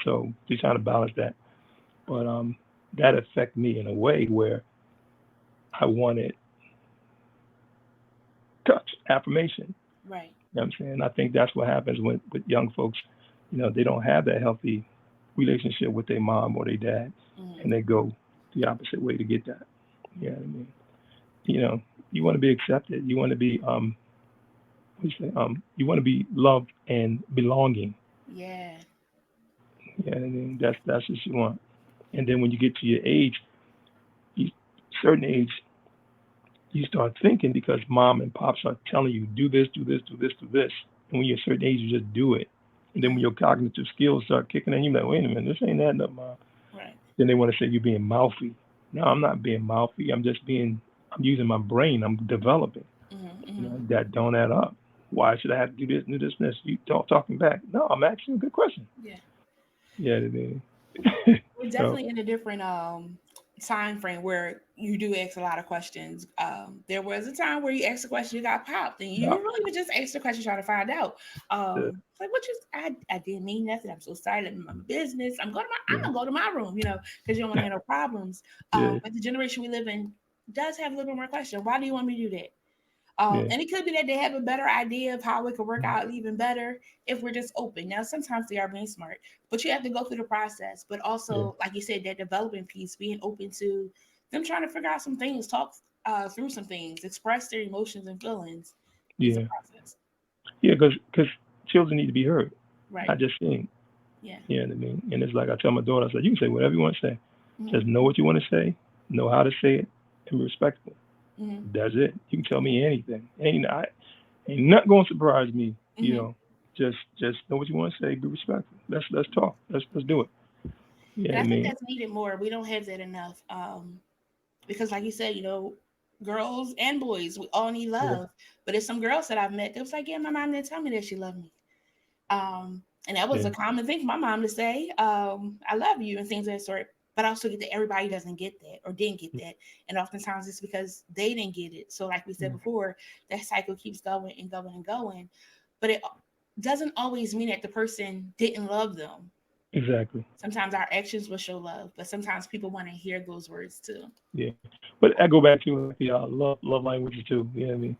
so just trying to balance that. But that affected me in a way where I wanted touch, affirmation. Right. You know what I'm saying? I think that's what happens with young folks. They don't have that healthy relationship with their mom or their dad, Mhm. and they go the opposite way to get that. You know what I mean? You know, you want to be accepted. You want to be what you say? You want to be loved and belonging. Yeah. You know what I mean? That's what you want. And then when you get to your age, you certain age, you start thinking because mom and pop start telling you do this, do this, do this, do this. And when you're a certain age, you just do it. And then when Mhm. your cognitive skills start kicking in, you're like, wait a minute, this ain't adding up, mom. Right. Then they want to say you're being mouthy. No, I'm not being mouthy. I'm using my brain. I'm developing. Mhm. Mhm. That don't add up. Why should I have to do this and do this and this? You don't talking back. No, I'm asking you a good question. Yeah. Yeah, I mean, We're so definitely in a different time frame where you do ask a lot of questions. There was a time where you asked a question, you got popped, and you yeah, really would just ask the question trying to find out. yeah, Like what you I didn't mean nothing. I'm so sorry. I'm my business. I'm gonna go to my room, because you don't want to have no problems. yeah, But the generation we live in does have a little bit more question. Why do you want me to do that? yeah, And it could be that they have a better idea of how it could work out even better if we're just open. Now, sometimes they are being smart, but you have to go through the process. But yeah, also, like you said, that developing piece, being open to them trying to figure out some things, talk through some things, express their emotions and feelings is a yeah, process. yeah. Because children need to be heard, Right. not just seen. Yeah. You know what I mean? And it's like I tell my daughter, I said, you can say whatever you want to say. Mm-hmm. Just know what you want to say, know how to say it, and be respectful. Mm-hmm. That's it. You can tell me anything. Ain't nothing gonna surprise me. Mm-hmm. Just know what you want to say. Be respectful. Let's talk. Let's do it. Yeah, And I I think mean, that's needed more. We don't have that enough. Because like you said, girls and boys, we all need yeah, love. But there's some girls that I've met that was like, yeah, my mom didn't tell me that she loved me. And that was yeah, a common thing for my mom to say, I love you and things of that sort. But I also get that everybody doesn't get that or didn't get that. And oftentimes it's because they didn't get it. So like we said yeah, before, that cycle keeps going and going and going. But it doesn't always mean that the person didn't love them. exactly. Sometimes our actions will show love, but sometimes people want to hear those words too. Yeah, but I go back to like the love languages too. You know what I mean?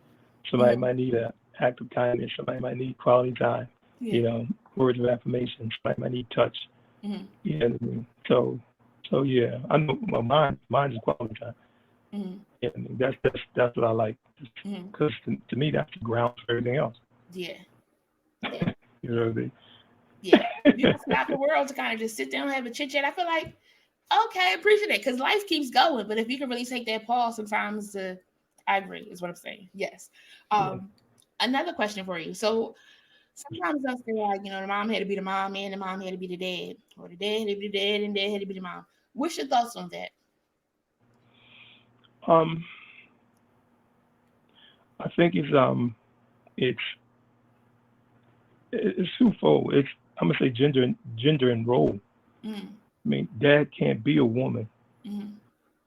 Somebody Mm-hmm. might need an act of kindness. Somebody might need quality time. Yeah. You know, words of affirmation. Somebody might need touch. Mm-hmm. You know what I mean? So yeah, I know my mine is quality time. Mm-hmm. Yeah, I mean, that's what I like. Mm-hmm. Because to me, that's the ground for everything else. Yeah. Yeah. You know what I mean? Yeah. If you can stop the world to kind of just sit down and have a chit chat, I feel like, okay, I appreciate it because life keeps going. But if you can really take that pause sometimes I agree, is what I'm saying. Yes. Yeah. Another question for you. So sometimes I feel like, the mom had to be the mom and the mom had to be the dad, or the dad had to be the dad and dad had to be the mom. What's your thoughts on that? Um, I think it's it's twofold. It's I'm gonna say gender and role. Mm-hmm. I mean, dad can't be a woman. Mm-hmm. You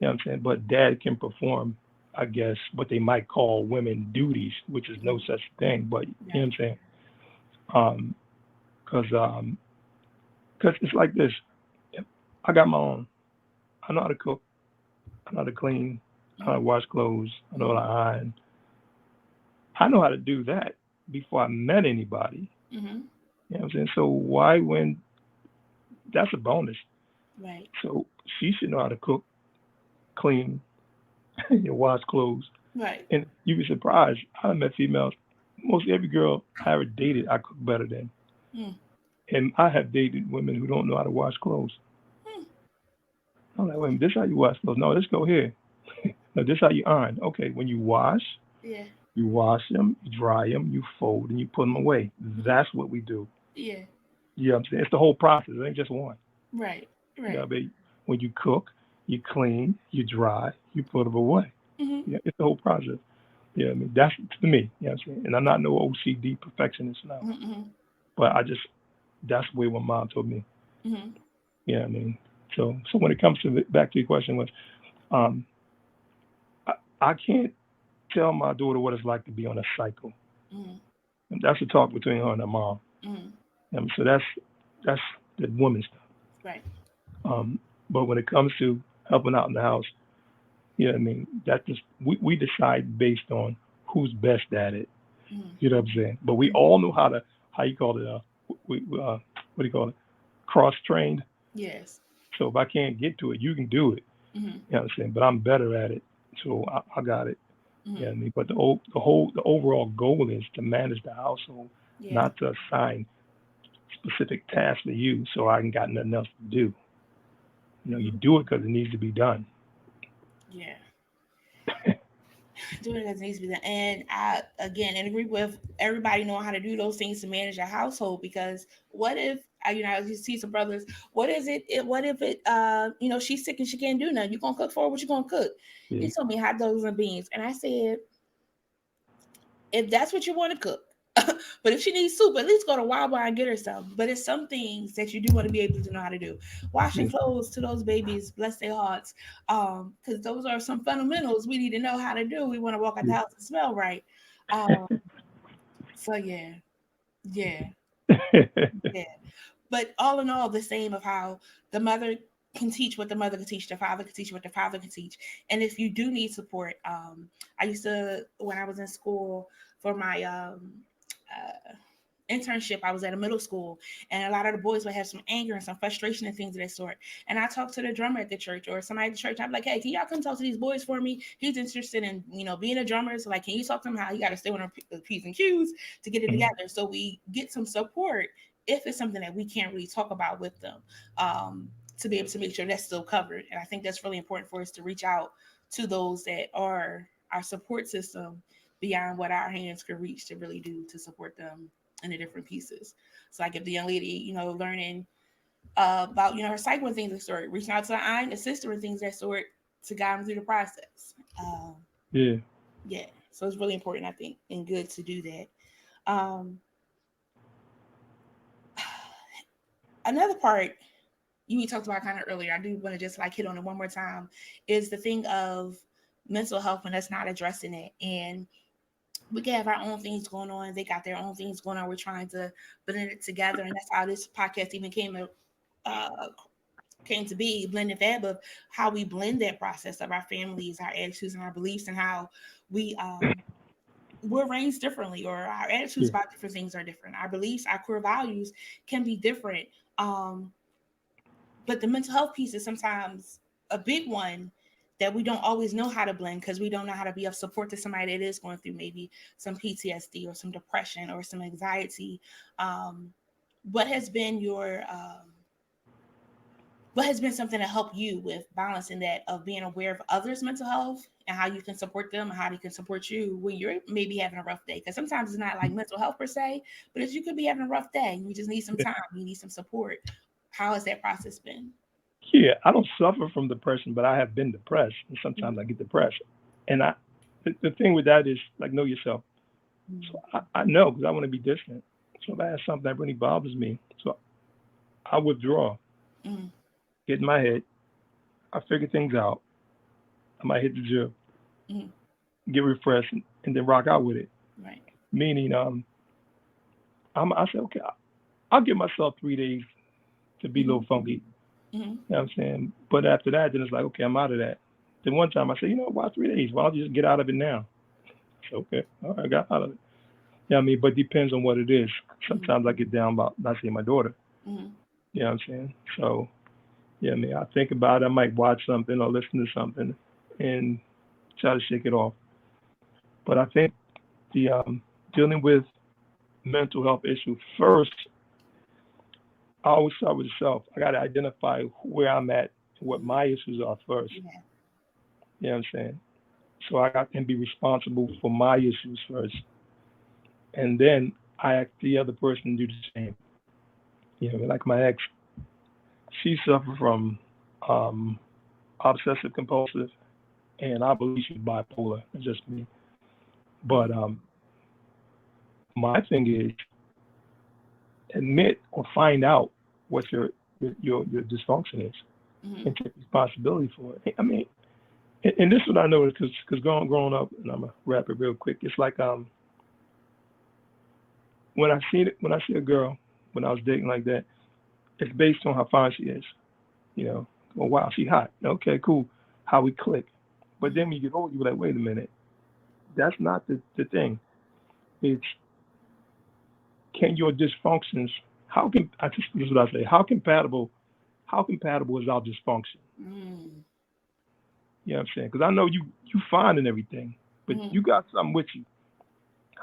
know what I'm saying? But dad can perform, I guess, what they might call women duties, which is no such thing. But you know what Right. I'm saying? Um, cause it's like this. I got my own. I know how to cook. I know how to clean. I know how to Mm-hmm. wash clothes. I know how Mm-hmm. to iron. I know how to do that before I met anybody. Mm-hmm. You know what I'm saying? So why when that's a bonus. Right. So she should know how to cook, clean, wash clothes. Right. And you'd be surprised. I met females. Most every girl I ever dated, I cook better than. Mm-hmm. And I have dated women who don't know how to wash clothes. I'm like, wait, this is how you wash clothes. No, let's go here. No, this is how you iron. Okay, when Yeah. you wash them, you dry them, you fold, and you put them away. Mm-hmm. That's what we do. Yeah. You know what I'm saying? It's the whole process. It ain't just one. Right. You know Right. what I mean? When you cook, you clean, you dry, you put them away. Mm-hmm. Yeah, it's the whole process. Yeah, I mean that's to me. You know what I'm saying? And I'm not no OCD perfectionist now, Mm-hmm. but that's the way my mom told me. Mm-hmm. You know what I mean? So when it comes to back to your question was, um, I, I can't tell my daughter what it's like to be on a cycle. Mm-hmm. And that's a talk between her and her mom. Mm-hmm. So that's the woman stuff. Right. Um, but when it comes to helping out in the house, you know what I mean? That just we decide based on who's best at it. Mm-hmm. You know what I'm saying? But we Mm-hmm. all know how you call it what do you call it? Cross trained. Yes. So if I can't get to it, you can do it. Mm-hmm. You know what I'm saying? But I'm better at it, so I got it. You know Mm-hmm. what I mean? But the overall goal is to manage the household, Yeah. not to assign specific tasks to you, so I ain't got nothing else to do. You Mm-hmm. do it because it needs to be done. Yeah. Doing it as it needs to be done. And I again and agree with everybody knowing how to do those things to manage a household because what if you see some brothers, what if it she's sick and she can't do nothing. You gonna cook for her, what you gonna cook? Yeah, He told me hot dogs and beans. And I said, if that's what you want to cook, But if she needs soup, at least go to Wawa and get her some. But it's some things that you do want to be able to know how to do. Washing Yeah. clothes to those babies, bless their hearts, because those are some fundamentals we need to know how to do. We want to walk out the Yeah. house and smell right. Um, so yeah, yeah, yeah. But all in all, the same of how the mother can teach what the mother can teach, the father can teach what the father can teach. And if you do need support, I used to, when I was in school for my uh, internship, I was at a middle school, and a lot of the boys would have some anger and some frustration and things of that sort. And I talked to the drummer at the church or somebody at the church. I'm like, hey, can y'all come talk to these boys for me? He's interested in, being a drummer. So like, can you talk to him how he got to stay on the P's and Q's to get it Mhm. together? So we get some support if it's something that we can't really talk about with them, to be able to make sure that's still covered. And I think that's really important for us to reach out to those that are our support system beyond what our hands could reach to really do to support them in the different pieces. So like if the young lady, learning about, her cycle and things of that sort, reaching out to her aunt, a sister and things of that sort to guide them through the process. Yeah. Yeah. So it's really important, I think, and good to do that. Um, Another part you talked about kind of earlier, I do want to just like hit on it one more time, is the thing of mental health when that's not addressing it. And we can have our own things going on. They got their own things going on. We're trying to blend it together. And that's how this podcast even came to be, blending fab, of how we blend that process of our families, our attitudes and our beliefs, and how we we're raised differently, or our attitudes Yeah. about different things are different. Our beliefs, our core values can be different. Um, but the mental health piece is sometimes a big one that we don't always know how to blend because we don't know how to be of support to somebody that is going through maybe some PTSD or some depression or some anxiety. Um, what has been your what has been something to help you with balancing that, of being aware of others' mental health and how you can support them and how they can support you when you're maybe having a rough day? Because sometimes it's not like mental health per se, but if you could be having a rough day and you just need some time, you need some support. How has that process been? Yeah. I don't suffer from depression, but I have been depressed, and sometimes I Mm-hmm. get depressed. And the thing with that is like know yourself. So I know because I want to be distant. So if I have something that really bothers me, so I withdraw, Mm-hmm. get in my head, I figure things out. I might hit the gym, Mm-hmm. get refreshed, and then rock out with it. Right. Meaning, I say, okay, I'll give myself 3 days to be a Mm-hmm. little funky. Mm-hmm. You know what I'm saying? But after that, then it's like, okay, I'm out of that. Then one time I said, why 3 days? Why don't you just get out of it now? I said, okay, all right, I got out of it. Yeah, I mean, but depends on what it is. Mm-hmm. Sometimes I get down about not seeing my daughter. Mm-hmm. You know what I'm saying? So, yeah, I mean, I think about it. I might watch something or listen to something and try to shake it off. But I think the dealing with mental health issue first, I always start with self. I got to identify where I'm at, what Mm-hmm. my issues are first. Yeah. You know what I'm saying? So I got to be responsible for my issues first, and then I ask the other person to do the same. Like my ex, she suffered from um, obsessive compulsive, and I believe she's bipolar. It's just me. But Mm-hmm. my thing is admit or find out what your dysfunction is Mm-hmm. and take responsibility for it. I mean, and this is what I noticed because growing up, and I'm gonna wrap it real quick. It's like when I see a girl when I was dating like that, it's based on how fine she is. You know, oh wow, she hot. Okay, cool. How we click. But then when you get older, you're like, wait a minute, that's not the thing. It's can your dysfunctions. How can I just this is what I say? How compatible is our dysfunction? Mm-hmm. You know what I'm saying? Because I know you fine and everything, but Mm-hmm. you got something with you.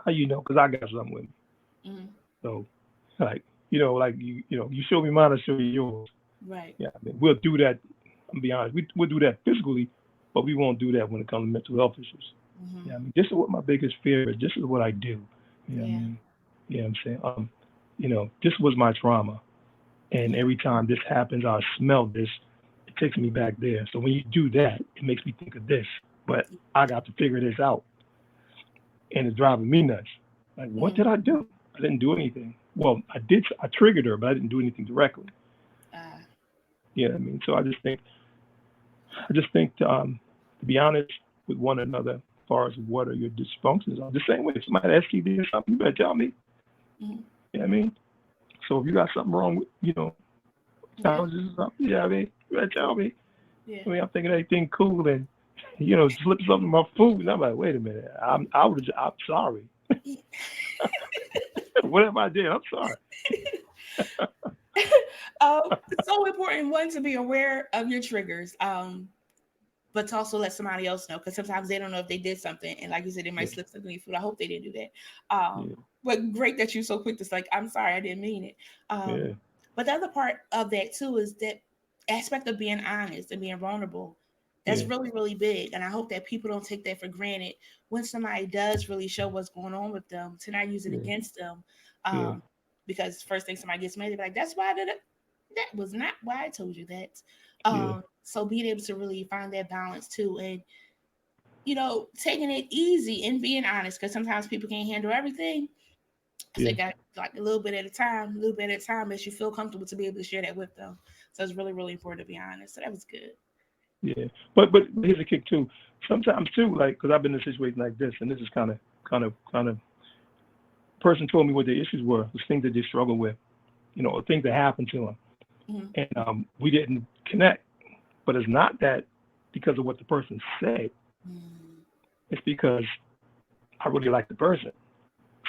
How you know? Because I got something with me. Mm-hmm. So like like you show me mine, I show you yours. Right. Yeah, I mean, we'll do that. I'll be honest. We'll do that physically, but we won't do that when it comes to mental health issues. Mm-hmm. Yeah, I mean, this is what my biggest fear is. This is what I do. You know what I Yeah. mean? Yeah, I'm saying. This was my trauma, and Yeah. every time this happens, I smell this. It takes me back there. So when you do that, it makes me think of this. But I got to figure this out, and it's driving me nuts. Like, what did I do? I didn't do anything. Well, I did. I triggered her, but I didn't do anything directly. Uh, You know what I mean? So I just think, to be honest with one another, as far as what are your dysfunctions are, the same way. If somebody has STD or something, you better tell me. mm-hmm. You know what I mean? So if you got something wrong with, Yeah, challenges or something, you know what I mean? You better tell me. yeah. I mean, I'm thinking everything cool and, slip something in my food. And I'm like, wait a minute. I'm sorry. Whatever I did, I'm sorry. It's so important, one, to be aware of your triggers, but to also let somebody else know, because sometimes they don't know if they did something, and like you said, they Yeah, might slip something in your food. I hope they didn't do that. yeah, But great that you're so quick to say, like, I'm sorry, I didn't mean it. yeah, But the other part of that too is that aspect of being honest and being vulnerable. That's yeah, really, really big. And I hope that people don't take that for granted when somebody does really show what's going on with them, to not use it yeah, against them. yeah, Um, because first thing somebody gets mad, they're like, that's why I did it. That was not why I told you that. yeah, So being able to really find that balance too, and taking it easy and being honest, because sometimes people can't handle everything. So yeah, they got like a little bit at a time, a little bit at a time, as you feel comfortable to be able to share that with them. So it's really, really important to be honest. So that was good. yeah. But here's a kick too. Sometimes too, like, because I've been in a situation like this, and this is kind of person told me what their issues were, the things that they struggle with, or things that happened to them, Mm-hmm. and we didn't connect. But it's not that because of what the person said. Mm-hmm. It's because I really like the person.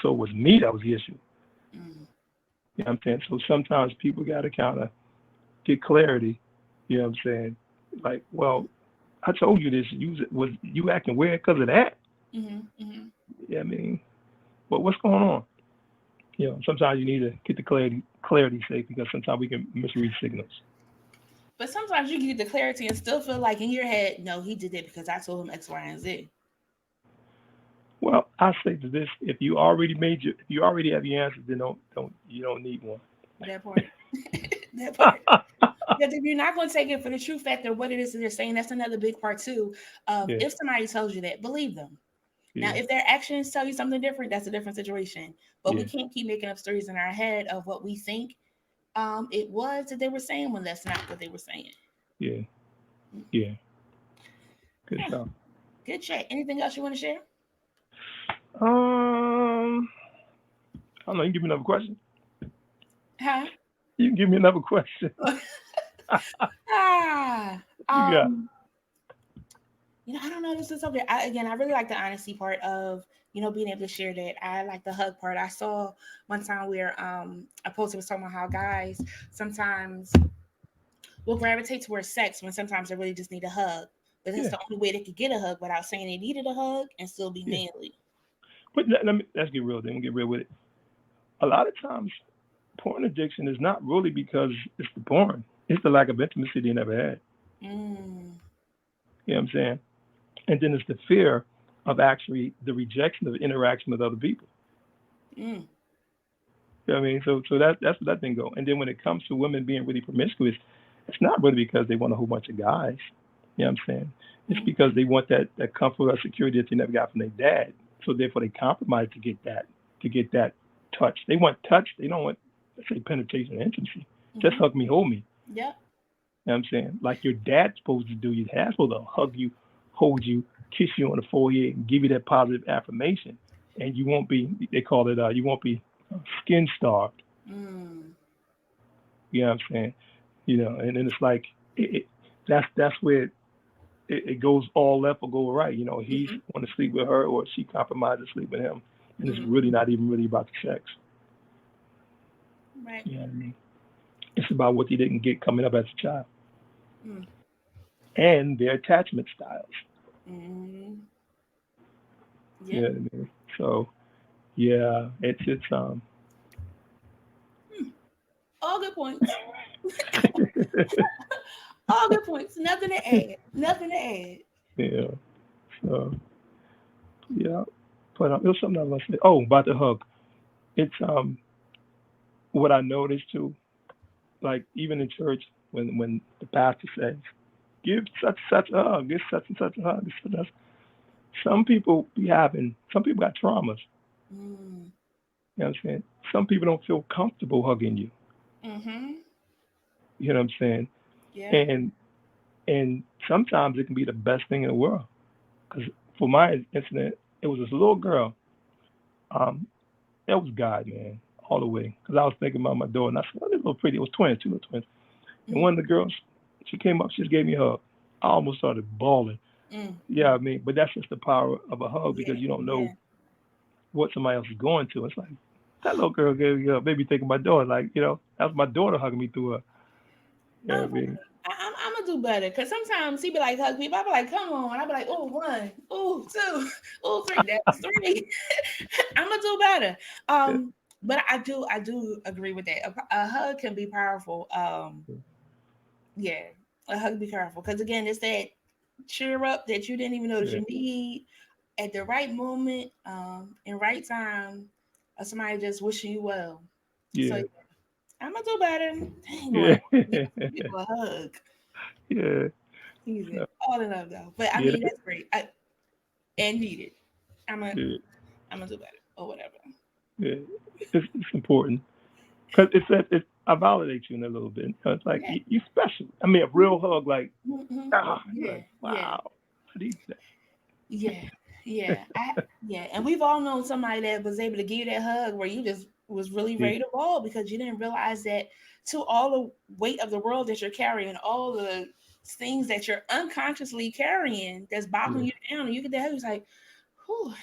So it was me that was the issue. Mm-hmm. You know what I'm saying? So sometimes people got to kind of get clarity. You know what I'm saying? Like, well, I told you this. Was you acting weird because of that? Mm-hmm. Yeah, I mean, but what's going on? Sometimes you need to get the clarity sake because sometimes we can misread signals. But sometimes you get the clarity and still feel like in your head, no, he did it because I told him X, Y, and Z. Well, I say to this: if you already have your answers, then don't need one. That part. That part. Because if you're not going to take it for the true fact of what it is that they're saying, that's another big part too. Of Yeah, if somebody tells you that, believe them. Now, yeah, if their actions tell you something different, that's a different situation. But we yeah, can't keep making up stories in our head of what we think it was that they were saying when that's not what they were saying. yeah, yeah. Good Huh. stuff. Good chat. Anything else you want to share? I don't know. You can give me another question. Huh? You can give me another question. ah. What you got? Um. I don't know. This is okay. I really like the honesty part of being able to share that. I like the hug part. I saw one time where a poster was talking about how guys sometimes will gravitate towards sex when sometimes they really just need a hug. But that's Yeah, the only way they could get a hug without saying they needed a hug and still be yeah. manly. But let's get real. Then we'll get real with it. A lot of times, porn addiction is not really because it's the porn. It's the lack of intimacy they never had. Mm. You know what I'm saying? And then it's the fear of actually the rejection of interaction with other people. Mm. You know what I mean? So that's where that thing go. And then when it comes to women being really promiscuous, it's not really because they want a whole bunch of guys. You know what I'm saying? It's Mm. because they want that comfort or security that they never got from their dad. So therefore they compromise to get that touch. They want touch. They don't want, let's say, penetration and intimacy. Just Mm-hmm. hug me, hold me. Yep. You know what I'm saying? Like your dad's supposed to do. Your dad's supposed to hug you, hold you, kiss you on the forehead, and give you that positive affirmation. And you won't be, they call it, you won't be skin starved. Mm. You know what I'm saying? And then it's like, that's where it goes all left or go right. He's Mm-hmm. want to sleep with her or she compromises to sleep with him. And it's Mm-hmm. really not even really about the sex. Right. You know what I mean? It's about what they didn't get coming up as a child Mm. and their attachment styles. Mm. You Yep. know what I mean? So yeah, it's. Mm. All good points. All good points. Nothing to add. Nothing to add. Yeah. So yeah, but it was something I was gonna say. Oh, about the hug. It's what I noticed too. Like even in church, when the pastor says, "Give such such a hug," give such and such a hug. Some people got traumas. Mm. You know what I'm saying? Some people don't feel comfortable hugging you. Mhm. You know what I'm saying? Yeah. And and sometimes it can be the best thing in the world. Because for my incident, it was this little girl. Um, that was God, man, all the way. Because I was thinking about my daughter, and I said, "Oh, they're little pretty." It was twins, two little twins. And Mm, one of the girls, she came up, she just gave me a hug. I almost started bawling. Yeah, I mm. mean, but that's just the power of a hug Yeah. because you don't know Yeah. what somebody else is going to. It's like that little girl gave me a hug, made me think of my daughter. Like, that was my daughter hugging me through her. You know what I mean? I'm gonna do better because sometimes he be like hug people. I be like, come on. I be like, oh, one, oh, two, oh, three. That's three. I'm gonna do better. Yeah, But I do agree with that. A hug can be powerful. Yeah, a hug be powerful because again, it's that cheer up that you didn't even know that yeah, you need at the right moment, in right time, or somebody just wishing you well. So yeah, yeah, I'm gonna do better. Dang, Lord, yeah, give people a hug. yeah, Easy. All enough though. But I yeah, mean that's great. And needed. I'm a yeah, I'm gonna do better or whatever. yeah. It's important because I validate you in a little bit. It's like Yeah. you special. I mean, a real hug, like Hmm. you're Yeah. like Yeah. wow. I need that. Yeah. Yeah. Yeah. And we've all known somebody that was able to give you that hug where you just was really Yeah, ready to ball because you didn't realize that to all the weight of the world that you're carrying, all the things that you're unconsciously carrying that's boggling yeah, you down, and you get that hug, it's like, whew,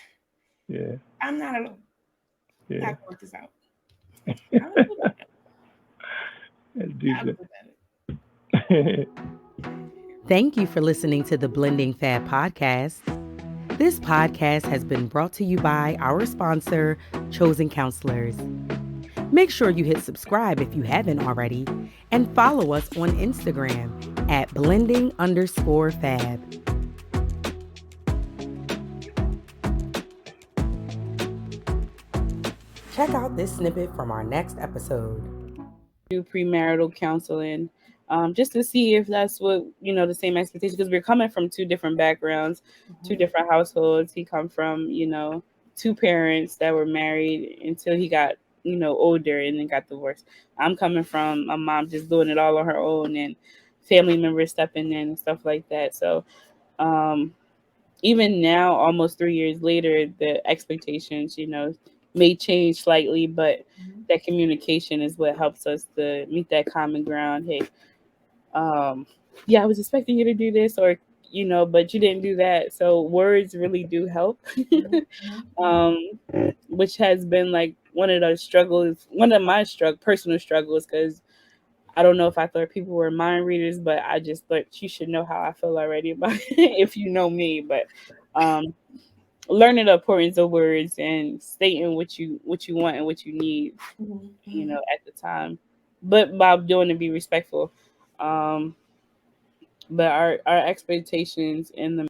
yeah, I'm not alone. I yeah. can work this out. I'm gonna do better. That's I'm decent. gonna do better. Thank you for listening to the Blending Fab podcast. This podcast has been brought to you by our sponsor, Chosen Counselors. Make sure you hit subscribe if you haven't already, and follow us on Instagram at blending_fab. Check out this snippet from our next episode. Do premarital counseling, just to see if that's what the same expectation, because we're coming from two different backgrounds, two different households. He come from two parents that were married until he got older and then got divorced. I'm coming from a mom just doing it all on her own and family members stepping in and stuff like that. So um even now, almost 3 years later, the expectations, may change slightly, but that communication is what helps us to meet that common ground. Hey, um, yeah, I was expecting you to do this, or but you didn't do that. So words really do help. um, which has been like one of my personal struggles, because I don't know if I thought people were mind readers, but I just thought you should know how I feel already about it if you know me. But um, learning the importance of words and stating what you want and what you need, at the time, but by doing it, be respectful. Um, but our expectations in the